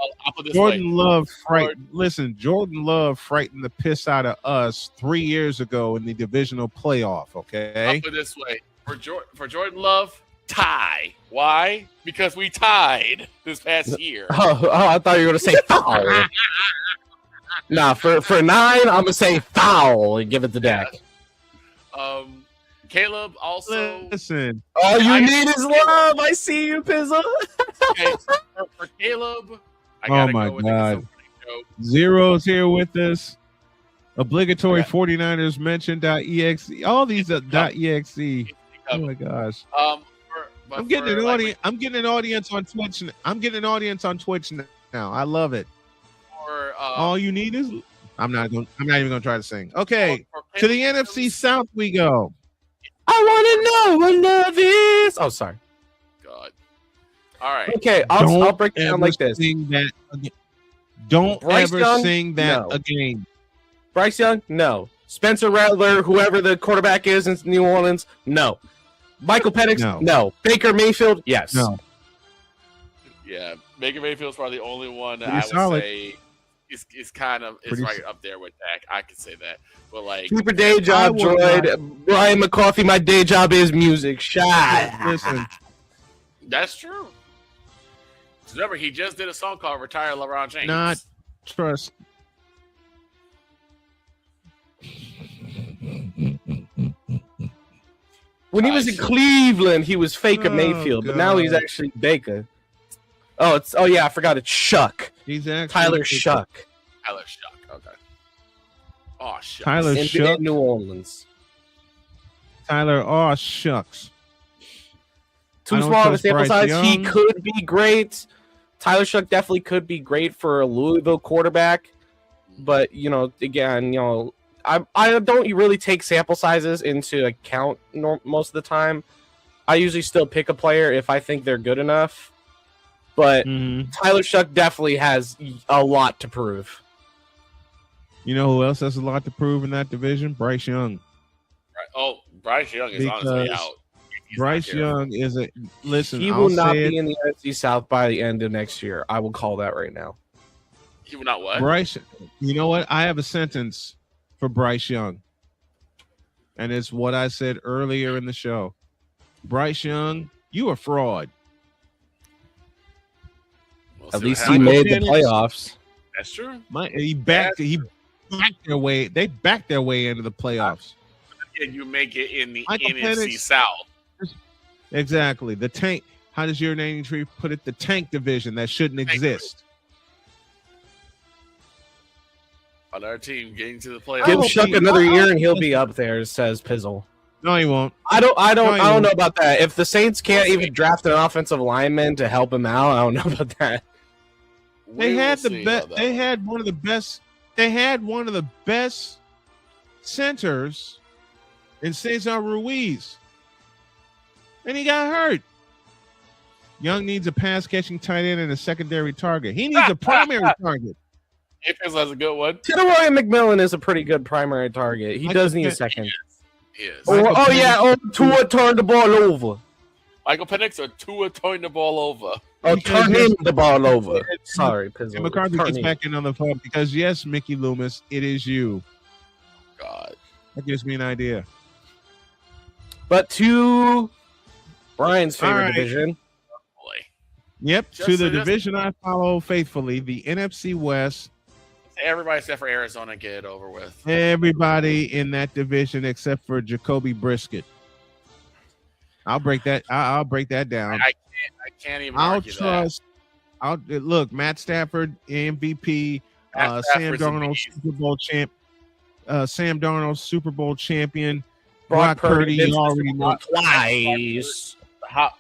Jordan Love frightened the piss out of us 3 years ago in the divisional playoff. Okay, I'll put it this way: for Jordan Love, tie. Why? Because we tied this past year. Oh, I thought you were going to say foul. Nah, for 9, I'm gonna say foul and give it to Dak. Caleb also. Listen, all you need is love. I see you, Pizzle. Okay, for Caleb, I oh gotta my go with God, Zero's here with us. Obligatory 49ers mention.exe. All these .exe. Oh my gosh. I'm getting an audience. I'm getting an audience on Twitch. I'm getting an audience on Twitch now. I love it. All you need is I'm not even gonna try to sing. Okay, to the NFC South we go. I want to know what love is. Oh, sorry. God. All right. Okay, I'll break it down like this. Don't Bryce ever Young? sing that No. again. Bryce Young, no. Spencer Rattler, whoever the quarterback is in New Orleans, no. Michael Penix, no. Baker Mayfield, yes. No. Yeah, Baker Mayfield's probably the only one that Pretty I would solid. say is kind of right up there with Dak. I could say that, but like Keep your day job, Droid. Brian McCarthy, my day job is music. Shot. Listen, that's true. Remember, he just did a song called "Retire LeBron James." not trust. When he was in Cleveland, he was Faker Oh, Mayfield, but now he's God. actually Baker. Oh yeah, I forgot it's Shuck. He's actually Tyler Shuck. Tyler Shuck. Okay. Oh, shucks. Tyler in Shuck. New Orleans. Tyler, oh shucks. Too I don't small of a trust sample Bryce size. He Young. could be great. Tyler Shuck definitely could be great for a Louisville quarterback, but again, I don't really take sample sizes into account most of the time. I usually still pick a player if I think they're good enough. But Tyler Shuck definitely has a lot to prove. You know who else has a lot to prove in that division? Bryce Young. Oh, Bryce Young is on his way Because out. Bryce Young is a listen. He I'll will not say be it. in the NFC South by the end of next year. I will call that right now. He will not what? Bryce. You know what? I have a sentence for Bryce Young, and it's what I said earlier in the show. Bryce Young, you a fraud. We'll At see least what he happens. made the playoffs. That's true. He backed their way. They backed their way into the playoffs. And you make it in the Michael NFC Penix- South. Exactly. The tank. How does your naming tree put it? The tank division that shouldn't exist. Another team getting to the playoffs. Give Shuck another year and he'll be up there, says Pizzle. No, he won't. I don't won't. know about that. If the Saints can't even draft an offensive lineman to help him out, I don't know about that. They had the best. They had one of the best. They had one of the best centers in Cesar Ruiz, and he got hurt. Young needs a pass catching tight end and a secondary target. He needs a primary target. Apis has a good one. Roy McMillan is a pretty good primary target. He does need a second. He is. Tua turned the ball over. Michael Penix or Tua turned the ball over? Oh, turn him the ball over. Sorry, Pizzle. And McCarthy gets back in on the phone because, yes, Mickey Loomis, it is you. God. That gives me an idea. But to Brian's favorite division. Yep, to the division I follow faithfully, the NFC West. Everybody except for Arizona get it over with. Everybody in that division except for Jacoby Brisket. I'll break that. I'll break that down. I can't even argue that. Look, Matt Stafford, MVP, Sam Darnold, Super Bowl champ, Sam Darnold, Super Bowl champion, Brock Purdy. You already know twice.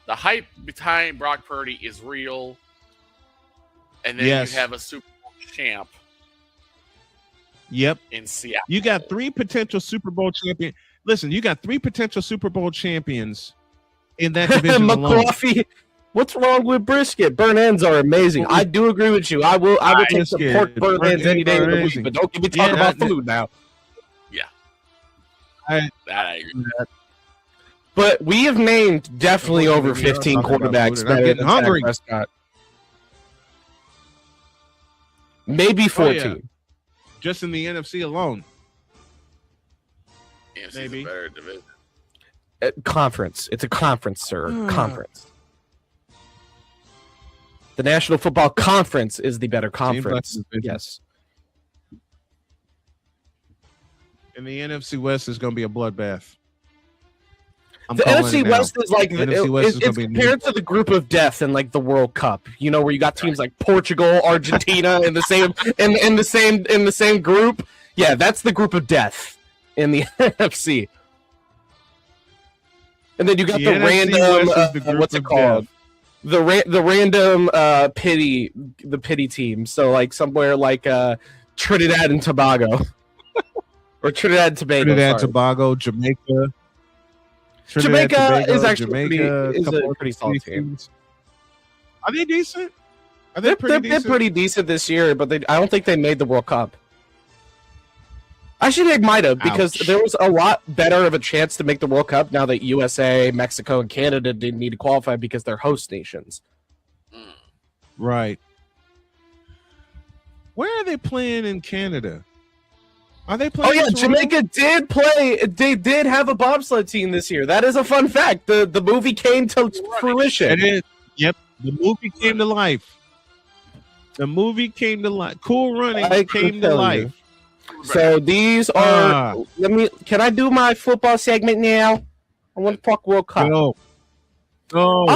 The hype behind Brock Purdy is real, and then you have a Super Bowl champ. Yep. In Seattle, you got 3 potential Super Bowl champions. Listen, you got 3 potential Super Bowl champions in that division alone. What's wrong with brisket? Burnt ends are amazing. I do agree with you. I will take the pork burnt ends any day of the week, but don't get me talking about food now. Yeah. I agree with that. But we have named definitely over 15 quarterbacks better getting than hungry. Dak Prescott. Maybe 14. Oh, yeah. Just in the NFC alone. AFC's Maybe. a better division. Conference. It's a conference, sir. Conference. The National Football Conference is the better conference. Yes. And the NFC West is going to be a bloodbath. The NFC West is like it's compared to the group of death in like the World Cup. You know, where you got teams like Portugal, Argentina in the same in the same group. Yeah, that's the group of death in the NFC. And then you got the random what's it called? The random pity team. So like somewhere like Trinidad and Tobago. Or Trinidad and Tobago. Trinidad, Tobago, Jamaica. Jamaica is actually a pretty solid team. Are they decent? Are they're pretty decent this year, but I don't think they made the World Cup. Actually, they might have, because there was a lot better of a chance to make the World Cup now that USA, Mexico, and Canada didn't need to qualify because they're host nations. Right. Where are they playing in Canada? Are they playing? Oh yeah, Jamaica did play. They did have a bobsled team this year. That is a fun fact. The movie came to fruition. It is. Yep, the movie came to life. The movie came to life. Cool Running came to life. So these are. Can I do my football segment now? I want to talk World Cup. Go.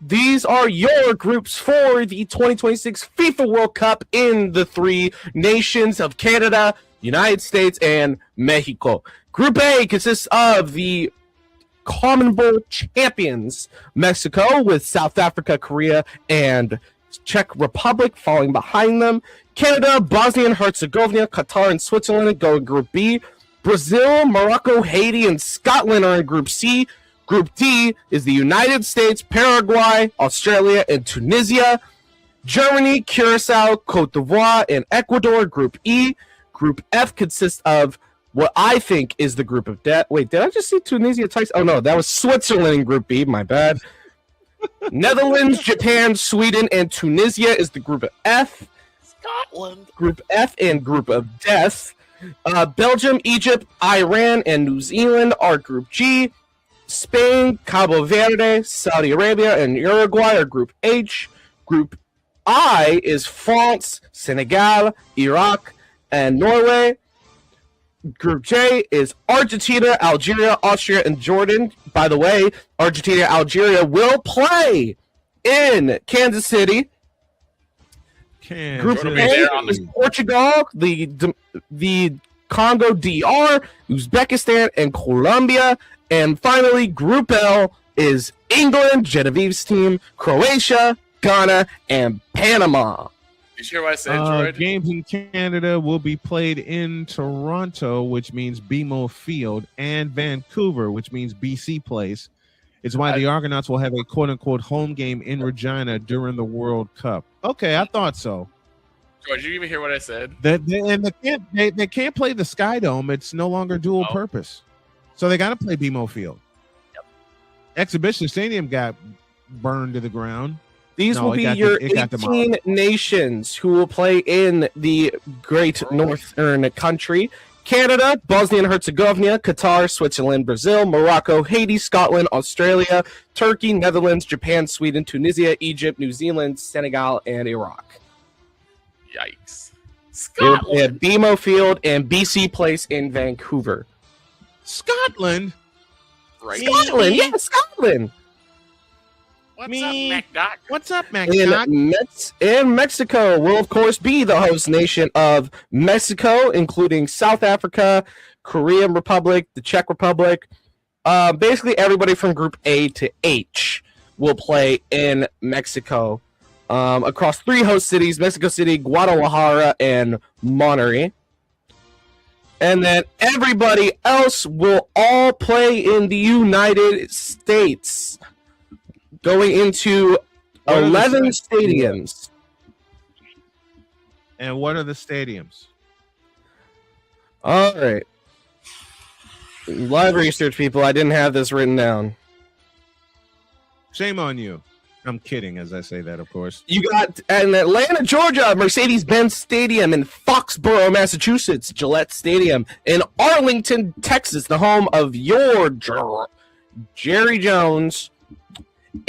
These are your groups for the 2026 FIFA World Cup in the 3 nations of Canada, United States, and Mexico. Group A consists of the Common Bowl champions, Mexico, with South Africa, Korea, and Czech Republic falling behind them. Canada, Bosnia and Herzegovina, Qatar, and Switzerland go in Group B. Brazil, Morocco, Haiti, and Scotland are in Group C. Group D is the United States, Paraguay, Australia, and Tunisia. Germany, Curacao, Cote d'Ivoire, and Ecuador. Group E. Group F consists of what I think is the group of death. Wait, did I just see Tunisia twice? Oh, no, that was Switzerland in Group B. My bad. Netherlands, Japan, Sweden, and Tunisia is the group of F. Scotland. Group F and group of death. Belgium, Egypt, Iran, and New Zealand are Group G. Spain, Cabo Verde, Saudi Arabia, and Uruguay are Group H. Group I is France, Senegal, Iraq, and Norway. Group J is Argentina, Algeria, Austria, and Jordan. By the way, Argentina and Algeria will play in Kansas City. Group A is Portugal, the Congo DR, Uzbekistan, and Colombia. And finally, Group L is England, Genevieve's team, Croatia, Ghana, and Panama. You sure what I said, Droid? Games in Canada will be played in Toronto, which means BMO Field, and Vancouver, which means BC Place. It's why the Argonauts will have a quote-unquote home game in Regina during the World Cup. Okay, I thought so. George, did you even hear what I said? They can't play the Sky Dome. It's no longer dual purpose. So they got to play BMO Field. Yep. Exhibition Stadium got burned to the ground. These will be your 18 nations who will play in the great northern country. Canada, Bosnia and Herzegovina, Qatar, Switzerland, Brazil, Morocco, Haiti, Scotland, Australia, Turkey, Netherlands, Japan, Sweden, Tunisia, Egypt, New Zealand, Senegal, and Iraq. Yikes. They will play at BMO Field and BC Place in Vancouver. Scotland? Right. Scotland, yeah, Scotland. What's up, Mac? And Mexico will, of course, be the host nation of Mexico, including South Africa, Korean Republic, the Czech Republic. Basically, everybody from Group A to H will play in Mexico across 3 host cities, Mexico City, Guadalajara, and Monterrey. And then everybody else will all play in the United States, going into 11 stadiums. And what are the stadiums? All right. Live research, people. I didn't have this written down. Shame on you. I'm kidding as I say that, of course. You got in Atlanta, Georgia, Mercedes-Benz Stadium. In Foxborough, Massachusetts, Gillette Stadium. In Arlington, Texas, the home of your Jerry Jones.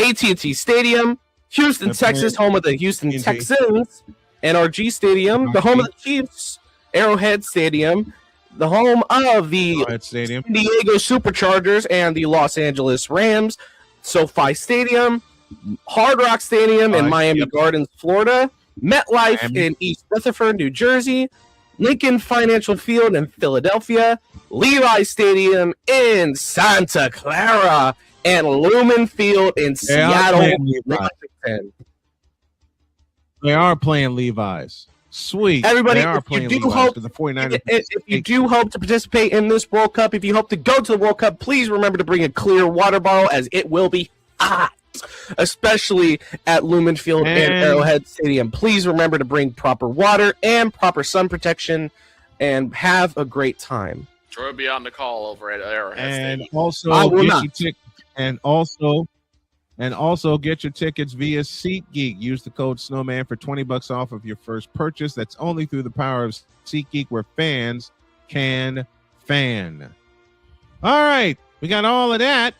AT&T Stadium. Houston, Texas, home of the Houston Texans. NRG Stadium, the home of the Chiefs. Arrowhead Stadium, the home of the San Diego Superchargers and the Los Angeles Rams. SoFi Stadium. Hard Rock Stadium in Miami Gardens, Florida. MetLife in East Rutherford, New Jersey. Lincoln Financial Field in Philadelphia. Levi Stadium in Santa Clara. And Lumen Field in Seattle, Washington. They are playing Levi's. Sweet. Everybody, they are playing Levi's for the 49ers. If you do hope to participate in this World Cup, if you hope to go to the World Cup, please remember to bring a clear water bottle, as it will be hot, especially at Lumen Field and Arrowhead Stadium. Please remember to bring proper water and proper sun protection, and have a great time. Troy will be on the call over at Arrowhead Stadium. Also get your tickets via SeatGeek. Use the code Snowman for $20 off of your first purchase. That's only through the power of SeatGeek, where fans can fan. All right, we got all of that.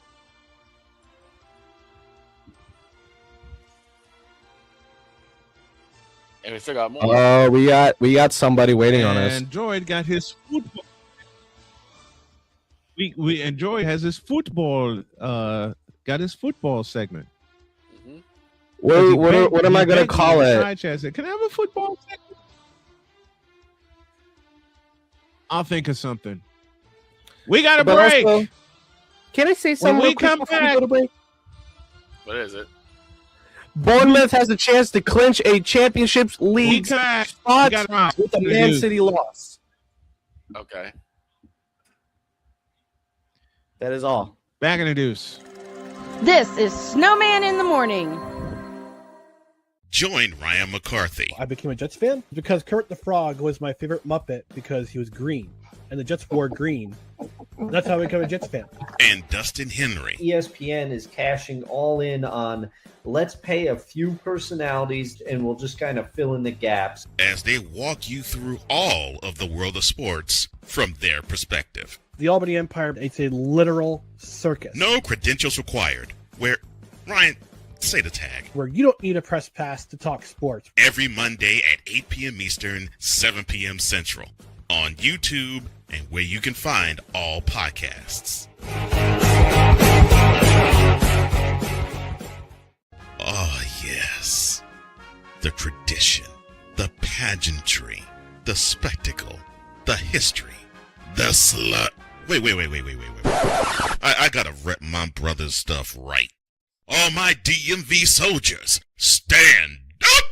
And we still got more. We got somebody waiting on us. And Droid got his football. We Droid has his football. Got his football segment. Mm-hmm. What am I going to call it? Can I have a football segment? I'll think of something. We got a break. Also, can I say something? When we come back. What is it? Bournemouth has a chance to clinch a Championships League spot with a Man City loss. Okay. That is all. Back in the deuce. This is Snowman in the Morning. Join Ryan McCarthy. I became a Jets fan because Kurt the Frog was my favorite Muppet because he was green, and the Jets wore green. That's how I became a Jets fan. And Dustin Henry. ESPN is cashing all in on let's pay a few personalities and we'll just kind of fill in the gaps, as they walk you through all of the world of sports from their perspective. The Albany Empire, it's a literal circus. No credentials required. Where, Ryan, say the tag. Where you don't need a press pass to talk sports. Every Monday at 8 p.m. Eastern, 7 p.m. Central. On YouTube and where you can find all podcasts. Oh, yes. The tradition, the pageantry, the spectacle, the history, the slut. Wait. I gotta rep my brother's stuff right. All my DMV soldiers, stand up!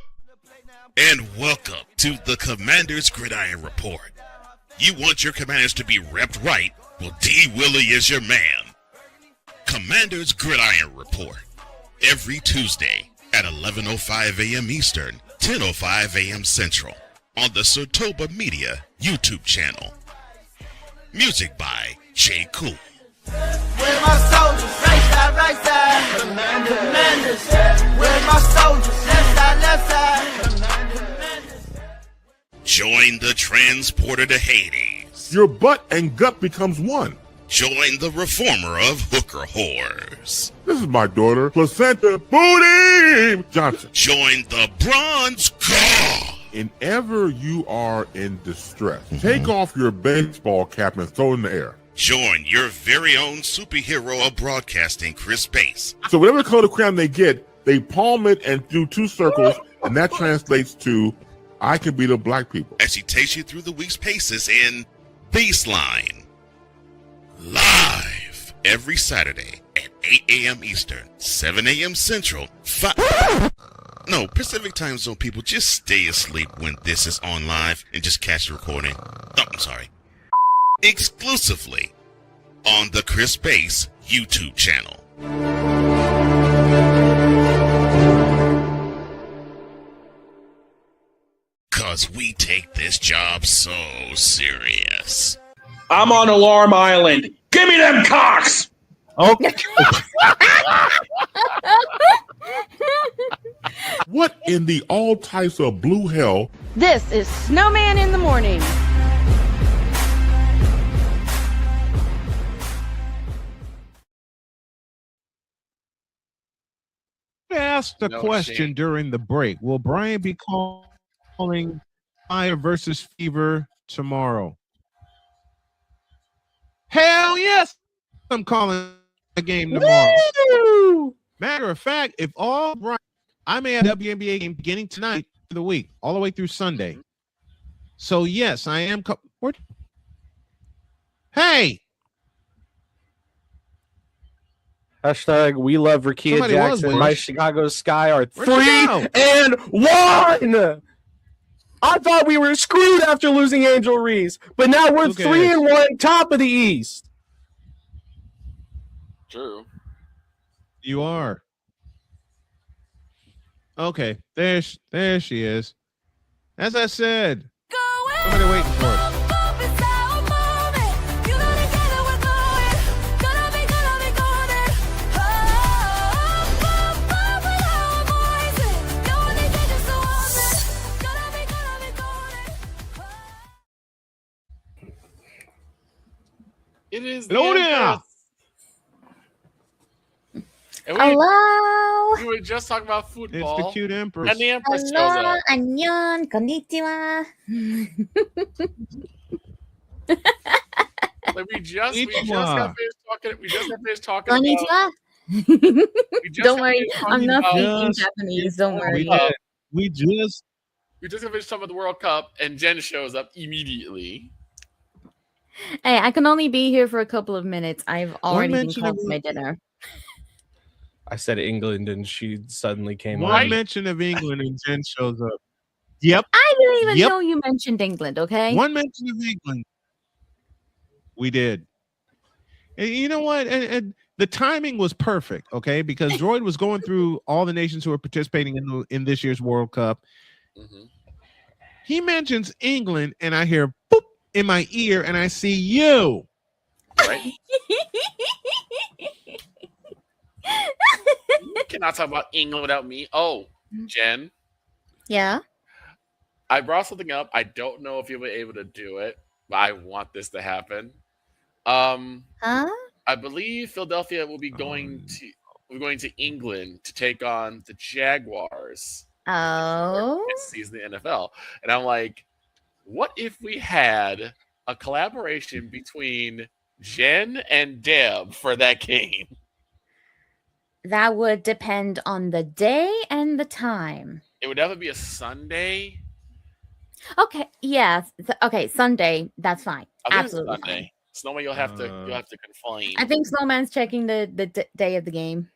And welcome to the Commander's Gridiron Report. You want your commanders to be repped right? Well, D. Willie is your man. Commander's Gridiron Report. Every Tuesday at 11:05 a.m. Eastern, 10:05 a.m. Central on the Sotoba Media YouTube channel. Music by J. Cool. Where my soldiers? Right side. Commanders. Where my soldiers? Left side. Join the transporter to Hades. Your butt and gut becomes one. Join the reformer of hooker whores. This is my daughter, Placenta Booty Johnson. Join the bronze god. Whenever you are in distress, take off your baseball cap and throw it in the air. Join your very own superhero of broadcasting, Chris Bass. So whatever color crayon they get, they palm it and do two circles, and that translates to I can beat up black people. As he takes you through the week's paces in Baseline. Live every Saturday at 8 a.m. Eastern, 7 a.m. Central, No, Pacific Time Zone people, just stay asleep when this is on live and just catch the recording. Oh, I'm sorry. Exclusively on the Chris Bass YouTube channel. Cause we take this job so serious. I'm on Alarm Island. Give me them cocks! Okay. What in the all types of blue hell? This is Snowman in the Morning. I asked the question during the break. Will Brian be calling Fire versus Fever tomorrow? Hell yes, I'm calling a game tomorrow. Woo! Matter of fact, if all right, I may have a WNBA game beginning tonight for the week, all the way through Sunday. So yes, I am. Hey. Hashtag we love Rakia Somebody Jackson. My was. Chicago Sky are Where'd she go? 3-1. I thought we were screwed after losing Angel Reese, but now we're Who cares? 3-1, top of the East. True. You are. Okay, there she is. As I said, somebody waiting for us. It is. Hello there. And Hello. we were just talking about football. It's the cute Empress. And the Empress shows Hello. up. 안녕. konnichiwa. Like we just got finished talking Konnichiwa. Don't worry, I'm not speaking Japanese. Don't worry. We just got finished talking about the World Cup, and Jen shows up immediately. Hey, I can only be here for a couple of minutes. I've already been mention called of- to my dinner. I said England, and she suddenly came one on. mention of England and Jen shows up. Yep. I didn't even Yep. know you mentioned England, okay? One mention of England. We did. And you know what? And the timing was perfect, okay? Because Droid was going through all the nations who are participating in this year's World Cup. Mm-hmm. He mentions England, and I hear boop in my ear, and I see you. Right? You cannot talk about England without me. Oh, Jen, Yeah. I brought something up. I don't know if you'll be able to do it, but I want this to happen. Huh? I believe Philadelphia will be going to England to take on the Jaguars Oh. this season in the NFL. And I'm like, what if we had a collaboration between Jen and Deb for that game? That would depend on the day and the time. It would never be a Sunday. Okay. Yeah. Okay. Sunday. That's fine. I think Absolutely it's Sunday. fine. Snowman, you'll have to confine. I think Snowman's checking the day of the game.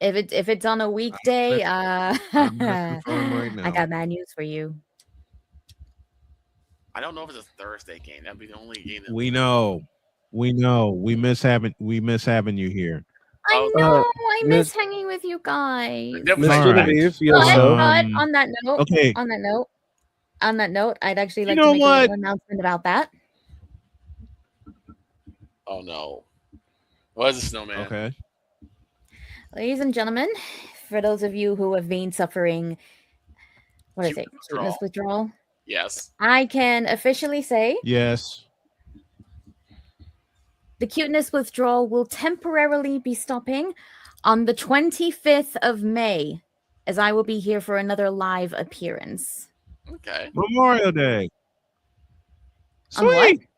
If it's on a weekday, I'm gonna confirm right now. I got bad news for you. I don't know if it's a Thursday game. That'd be the only game. We know. We miss having you here. I know. I miss Miss- hanging with you guys. Definitely All Mr. right. Genevieve, But, yes, so. but on that note, okay. on that note, On that note, I'd actually like You to know make a what? little announcement about that. Oh no. What is a snowman? Okay. Ladies and gentlemen, for those of you who have been suffering, what is it? Cuteness withdrawal. Yes. I can officially say Yes. the cuteness withdrawal will temporarily be stopping on the 25th of May, as I will be here for another live appearance. Okay. Memorial Day. On what? Sweet.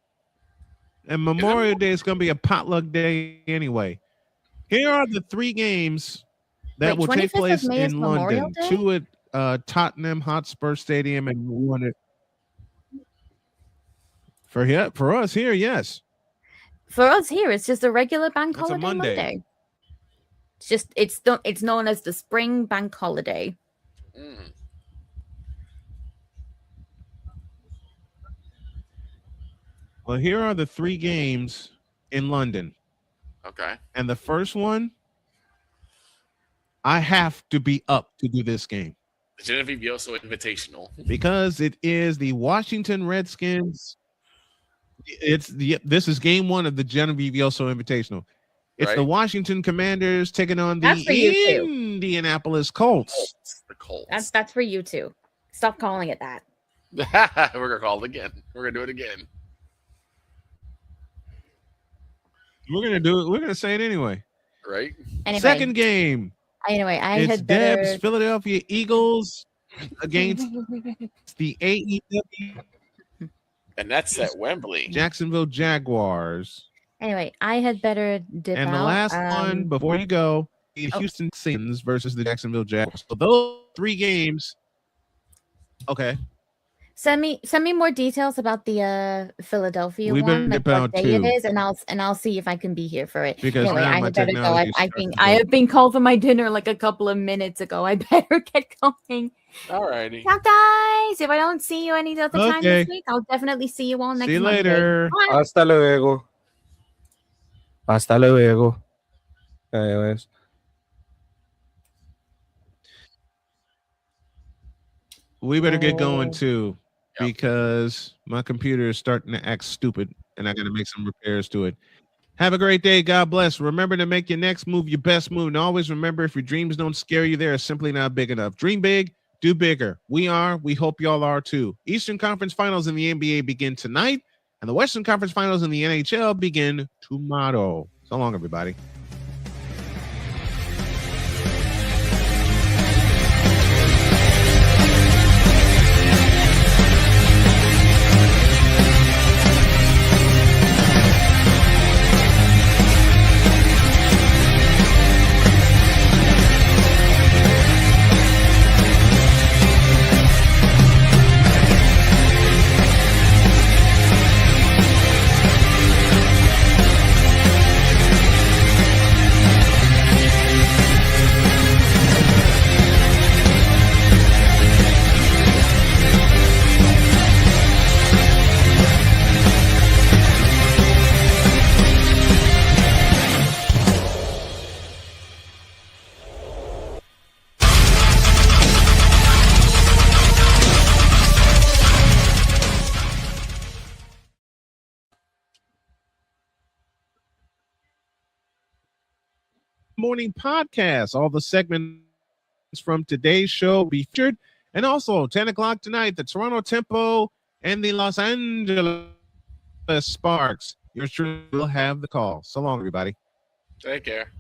And Memorial Day is going to be a potluck day anyway. Here are the 3 games that Wait, will take 25th of place May is in Memorial London. Day? 2 at Tottenham Hotspur Stadium and 1 at for us here, yes. For us here, it's just a regular bank That's a holiday Monday. Monday. It's known as the spring bank holiday. Mm. Well, here are the 3 games in London. Okay. And the first one, I have to be up to do this game The Genevieve Yoso Invitational. because it is the Washington Redskins. This is game 1 of the Genevieve Yoso Invitational. It's the Right. Washington Commanders taking on That's for you the too. Indianapolis Colts. The Colts. That's for you too. Stop calling it that. We're gonna call it again. We're gonna do it again. We're gonna do it. We're gonna say it anyway. Right. Anyway, Second game. Anyway, I It's had better. Deb's Philadelphia Eagles against the AEW And that's at Wembley. Jacksonville Jaguars. Anyway, I had better dip And the out. last one before you go, the Houston Texans versus the Jacksonville Jaguars. So those 3 games. Okay. Send me more details about the Philadelphia We better one, like dip out what day it too. is, and I'll see if I can be here for it. Because anyway, now I my had better go. technology I starts think to I go. have been called for my dinner like a couple of minutes ago. I better get going. Alrighty. Ciao, guys. If I don't see you any other time Okay. this week, I'll definitely see you all next See you Monday. later. Bye. Hasta luego. Hasta luego. Anyways. We better get going too, because my computer is starting to act stupid and I got to make some repairs to it. Have a great day. God bless. Remember to make your next move your best move. And always remember, if your dreams don't scare you, they're simply not big enough. Dream big, do bigger. We hope y'all are too. Eastern Conference Finals in the NBA begin tonight, and the Western Conference Finals in the NHL begin tomorrow. So long, everybody. Morning podcast. All the segments from today's show be featured. And also 10 o'clock tonight, the Toronto Tempo and the Los Angeles Sparks. Yours truly will have the call. So long, everybody. Take care.